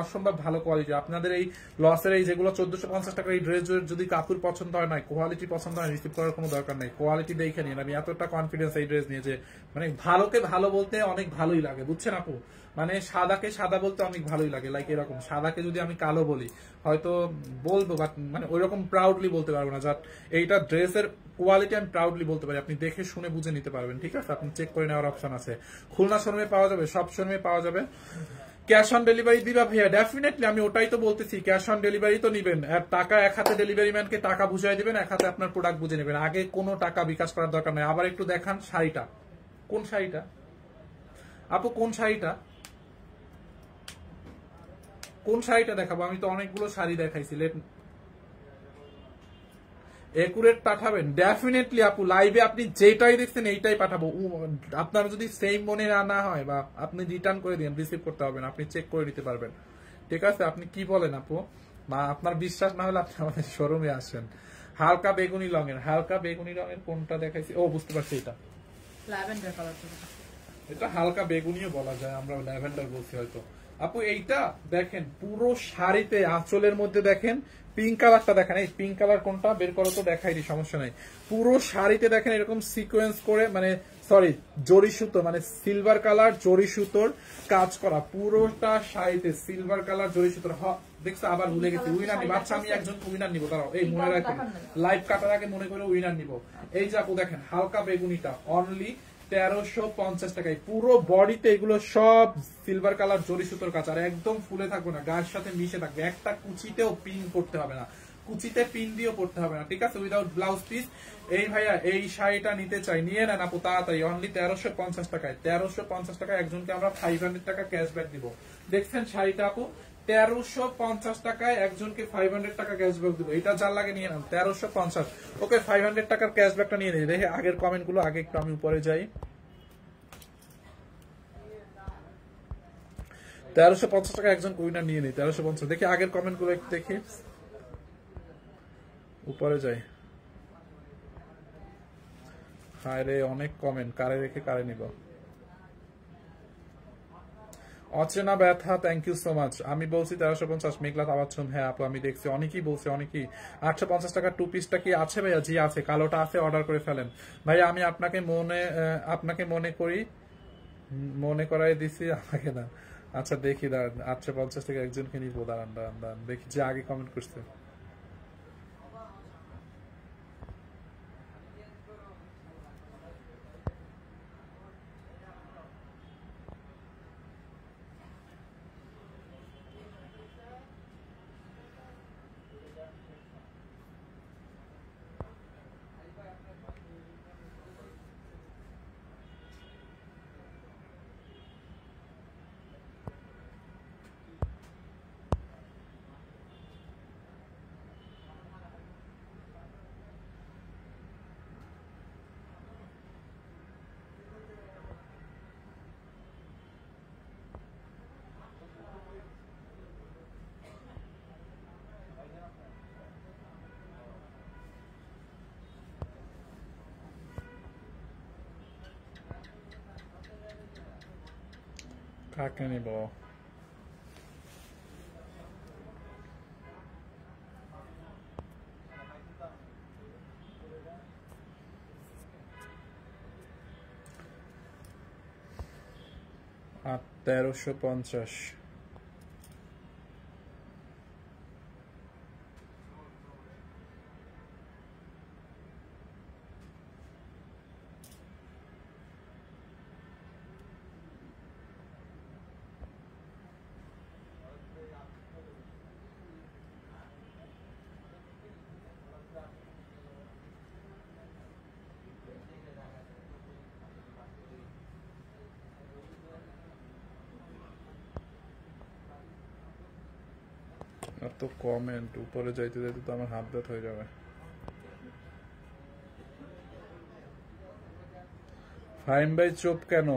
অসম্ভব ভালো কোয়ালিটি। আপনাদের এই লসের এই যেগুলো 1450 টাকার এই ড্রেস যদি কাপড় পছন্দ হয় না, কোয়ালিটি পছন্দ হয়, রিসিভ করার কোনো দরকার নেই, কোয়ালিটি দেখে নিন। আমি এতটা কনফিডেন্স এই ড্রেস নিয়ে যে মানে ভালোকে ভালো বলতে অনেক ভালোই লাগে, বুঝছেন আপু? মানে সাদাকে সাদা বলতে অনেক ভালোই লাগে, লাইক এরকম সাদাকে যদি আমি কালো বলি হয়তো বলবো, বাট মানে ওইরকম প্রাউডলি বলতে পারবো না। জাস্ট এইটা ড্রেসের কোয়ালিটি আমি প্রাউডলি বলতে পারি, আপনি দেখে শুনে বুঝে নিতে পারবেন। ঠিক আছে, আপনি চেক করে নেওয়ার অপশন আছে, খুলনা শোরুমে পাওয়া যাবে, সব শোরুমে পাওয়া যাবে। ক্যাশ অন ডেলিভারি দিবা ভাইয়া? ডেফিনেটলি, আমি ওটাই তো বলতেছি, ক্যাশ অন ডেলিভারি তো নিবেন। টাকা এক হাতে ডেলিভারি ম্যানকে টাকা বুঝাই দিবেন, এক হাতে আপনার প্রোডাক্ট বুঝে নেবেন, আগে কোনো টাকা বিকাশ করার দরকার নেই। আবার একটু দেখান শাড়িটা, কোন শাড়িটা আপু, কোন শাড়িটা, কোন শাড়িটা দেখাবো? আমি তো অনেকগুলো শাড়ি দেখাইছি। একুরেট পাঠাবেন? ডেফিনেটলি আপু, লাইভে আপনি যেটাই দেখছেন এইটাই পাঠাবো। আপনার যদি সেম মনে না হয় বা আপনি রিটার্ন করে দিন, রিসিভ করতে হবে না, আপনি চেক করে নিতে পারবেন। ঠিক আছে, আপনি কি বলেন আপু? বা আপনার বিশ্বাস না হলে আপনি আমাদের শোরুমে আসেন। হালকা বেগুনি রঙের, হালকা বেগুনি রঙের কোনটা দেখাইছি? ও বুঝতে পারছি, এটা ল্যাভেন্ডার কালার। এটা হালকা বেগুনিও বলা যায়, আমরা ল্যাভেন্ডার বলছি হয়তো। আপু এইটা দেখেন, পুরো শাড়িতে আঁচলের মধ্যে দেখেন পিঙ্ক কালারটা দেখেন, এই পিঙ্ক কালার কোনটা বের করো তো, দেখাই দিই, সমস্যা নাই। পুরো শাড়িতে দেখেন এরকম সিকোয়েন্স করে, মানে সরি জরি সুতো, মানে সিলভার কালার জরি সুতোর কাজ করা, পুরোটা শাড়িতে সিলভার কালার জরি সুতোর। দেখছো, আবার ভুলে গেছি, উইনার নিব। আচ্ছা, আমি একজন উইনার নিব, দাঁড়াও, এই মনে রাখেন, লাইভ কাটার আগে মনে করে উইনার নিব। এই যে আপু দেখেন, হালকা বেগুনিটা অনলি 1350 টাকায়। পুরো বডিতে এগুলো সব সিলভার কালার জরি সুতোর কাজ, আর একদম ফুলে থাকবে না, গায়ের সাথে মিশে থাকবে। একটা কুচিতেও পিন করতে হবে না, কুচিতে পিন দিয়েও পড়তে হবে না। ঠিক আছে, উইদাউট ব্লাউজ পিস। এই ভাইয়া এই শাড়িটা নিতে চাই, নিয়ে নেন আপু তাড়াতাড়ি, অনলি 1350 টাকায়। 1350 টাকায় একজনকে আমরা 500 টাকা ক্যাশব্যাক দিব। দেখছেন শাড়িটা আপু, 1350 টাকায় একজনকে 500 টাকা ক্যাশব্যাক দিব। এটা যার লাগে নিয়ে নেন, 1350। ওকে, 500 টাকার ক্যাশব্যাকটা নিয়ে নিই। দেখে আগের কমেন্ট গুলো, আগে একটু আমি উপরে যাই। 1350 টাকা একজন উইনার নিয়ে নিই, 1350। দেখি আগের কমেন্ট গুলো একটু দেখি, উপরে যাই। হায় রে, অনেক কমেন্ট, কারে রেখে কারে নিব। অচেনা ব্যথা, থ্যাংক ইউ সো মাচ। আমি বলছি 1350। মেঘলা তাবাচ্ছুম, হ্যাঁ আপু আমি দেখছি, অনেকেই বলছে, অনেকেই। 850 টাকা টু পিসটা কি আছে ভাইয়া? জি আছে, কালোটা আছে, অর্ডার করে ফেলেন ভাইয়া। আমি আপনাকে মনে করাই দিছি, আমাকে না। আচ্ছা দেখি, দাঁড়ান, 850 থেকে একজনকে নিবো, দাঁড়ান দাঁড়ান দাঁড়ান, দেখি যে আগে কমেন্ট করছে। কাকে নিব? আর 1350। এত কমেন্ট, উপরে যাইতে যাইতে তো আমার হাত ব্যথা হয়ে যাবে। ফাইম ভাই চুপ কেন?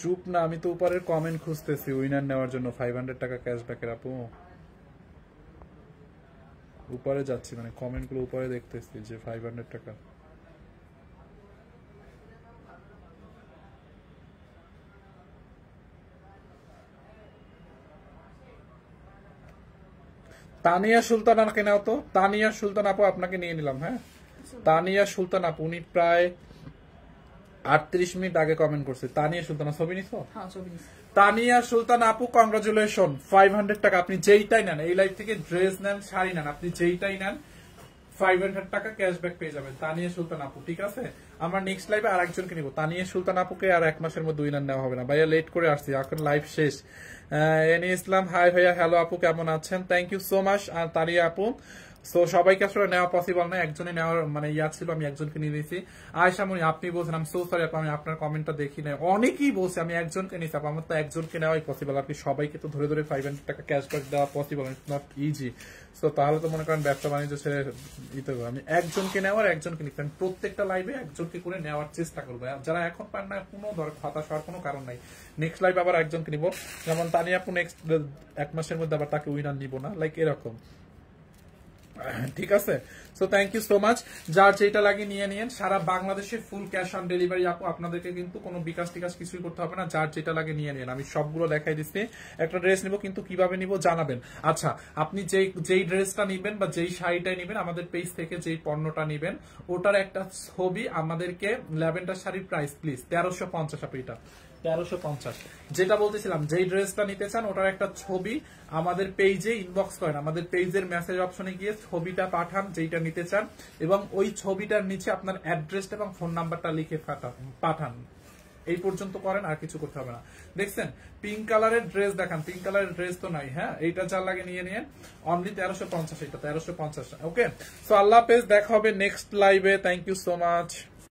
চুপ না, আমি তো উপরের কমেন্ট খুঁজতেছি উইনার নেওয়ার জন্য 500 টাকা ক্যাশব্যাকের। আপু উপরে যাচ্ছি, মানে কমেন্ট গুলো উপরে দেখতেছি যে 500 টাকা। তানিয়া সুলতান আমাকে নাও তো, তানিয়া সুলতান আপু আপনাকে নিয়ে নিলাম। হ্যাঁ, তানিয়া সুলতান আপু, উনি প্রায় 38 মিনিট আগে কমেন্ট করছে। তানিয়া সুলতান, ছবি নিছো? তানিয়া সুলতান আপু কংগ্রাচুলেশন 500 টাকা। আপনি যেইটাই নেন, এই লাইভ থেকে ড্রেস নেন, শাড়ি নেন, আপনি যেইটাই নেন 500 টাকা ক্যাশব্যাক পেয়ে যাবেন। তানিয়া সুলতান আপু, ঠিক আছে। আমরা নেক্সট লাইভে আর একজনকে নিব। তানিয়া সুলতান আপুকে আর 1 মাসের মধ্যে উইনার নেওয়া হবে না ভাইয়া, লেট করে আসছি, এখন লাইভ শেষ। এনি ইসলাম, হাই ভাইয়া, হ্যালো আপু, কেমন আছেন? Thank you so much. আর তানিয়া আপু, সো সবাইকে আসলে নেওয়া পসিবল না, একজনে নেওয়ার মানে ইয়া ছিল, আমি একজনকে নিয়ে নিয়েছি। আয়শামণি, আপনি বলছেন, আমি সো সরি আপু, আমি আপনার কমেন্টটা দেখি না। অনেকেই বলছে আমি একজনকে নিয়েছি আপু, আমার তো একজনকে নেওয়াই পসিবল। আপনি সবাইকে তো ধরে ধরে 500 টাকা ক্যাশব্যাক দেওয়া possible, it's not easy. So তাহলে তো মনে করেন ব্যবসা বাণিজ্য ছেড়ে দিতে হবে। আমি একজনকে নেওয়ার একজনকে নিতে, আমি প্রত্যেকটা লাইভে একজনকে করে নেওয়ার চেষ্টা করবো। যারা এখন পান না, কোনো হতাশ হওয়ার কোনো কারণ নাই। নেক্সট লাইভ আবার একজনকে নিব, যেমন তানিয়া আপু নেক্সট 1 মাসের মধ্যে আবার তাকে উইনার নিব না, লাইক এরকম, ঠিক আছে। So thank you so much. যার যেটা লাগে নিয়ে নিন, সারা বাংলাদেশে ফুল ক্যাশ অন ডেলিভারি আপু, আপনাদেরকে কিন্তু কোনো বিকাশ টিকাশ কিছুই করতে হবে না, যার যেটা লাগে নিয়ে নিন। আমি সবগুলো দেখাই দিচ্ছি। একটা ড্রেস নিব, কিন্তু কিভাবে নিব জানাবেন। আচ্ছা, আপনি যেই ড্রেসটা নিবেন বা যেই শাড়িটাই নিবেন, আমাদের পেজ থেকে যেই পণ্যটা নিবেন, ওটার একটা ছবি আমাদেরকে, ল্যাভেন্ডার শাড়ির প্রাইস প্লিজ 1350 আপু, এটা 1350। যেটা বলতেছিলাম, যেই ড্রেসটা নিতে চান ওটার একটা ছবি আমাদের পেজে ইনবক্স করেন, আমাদের পেজের মেসেজ অপশনে গিয়ে ছবিটা পাঠান যেটা নিতে চান, এবং ওই ছবিটার নিচে আপনার অ্যাড্রেসটা এবং ফোন নাম্বারটা লিখে পাঠান। এই পর্যন্ত করেন, আর কিছু করতে হবে না। দেখছেন পিঙ্ক কালারের ড্রেস দেখান, পিঙ্ক কালারের ড্রেস তো নাই। হ্যাঁ, এইটা যার লাগে নিয়ে নিয়ে, অনলি 1350, এটা 1350। ওকে, সো আল্লাহ হাফেজ, দেখা হবে নেক্সট লাইভে। Thank you so much.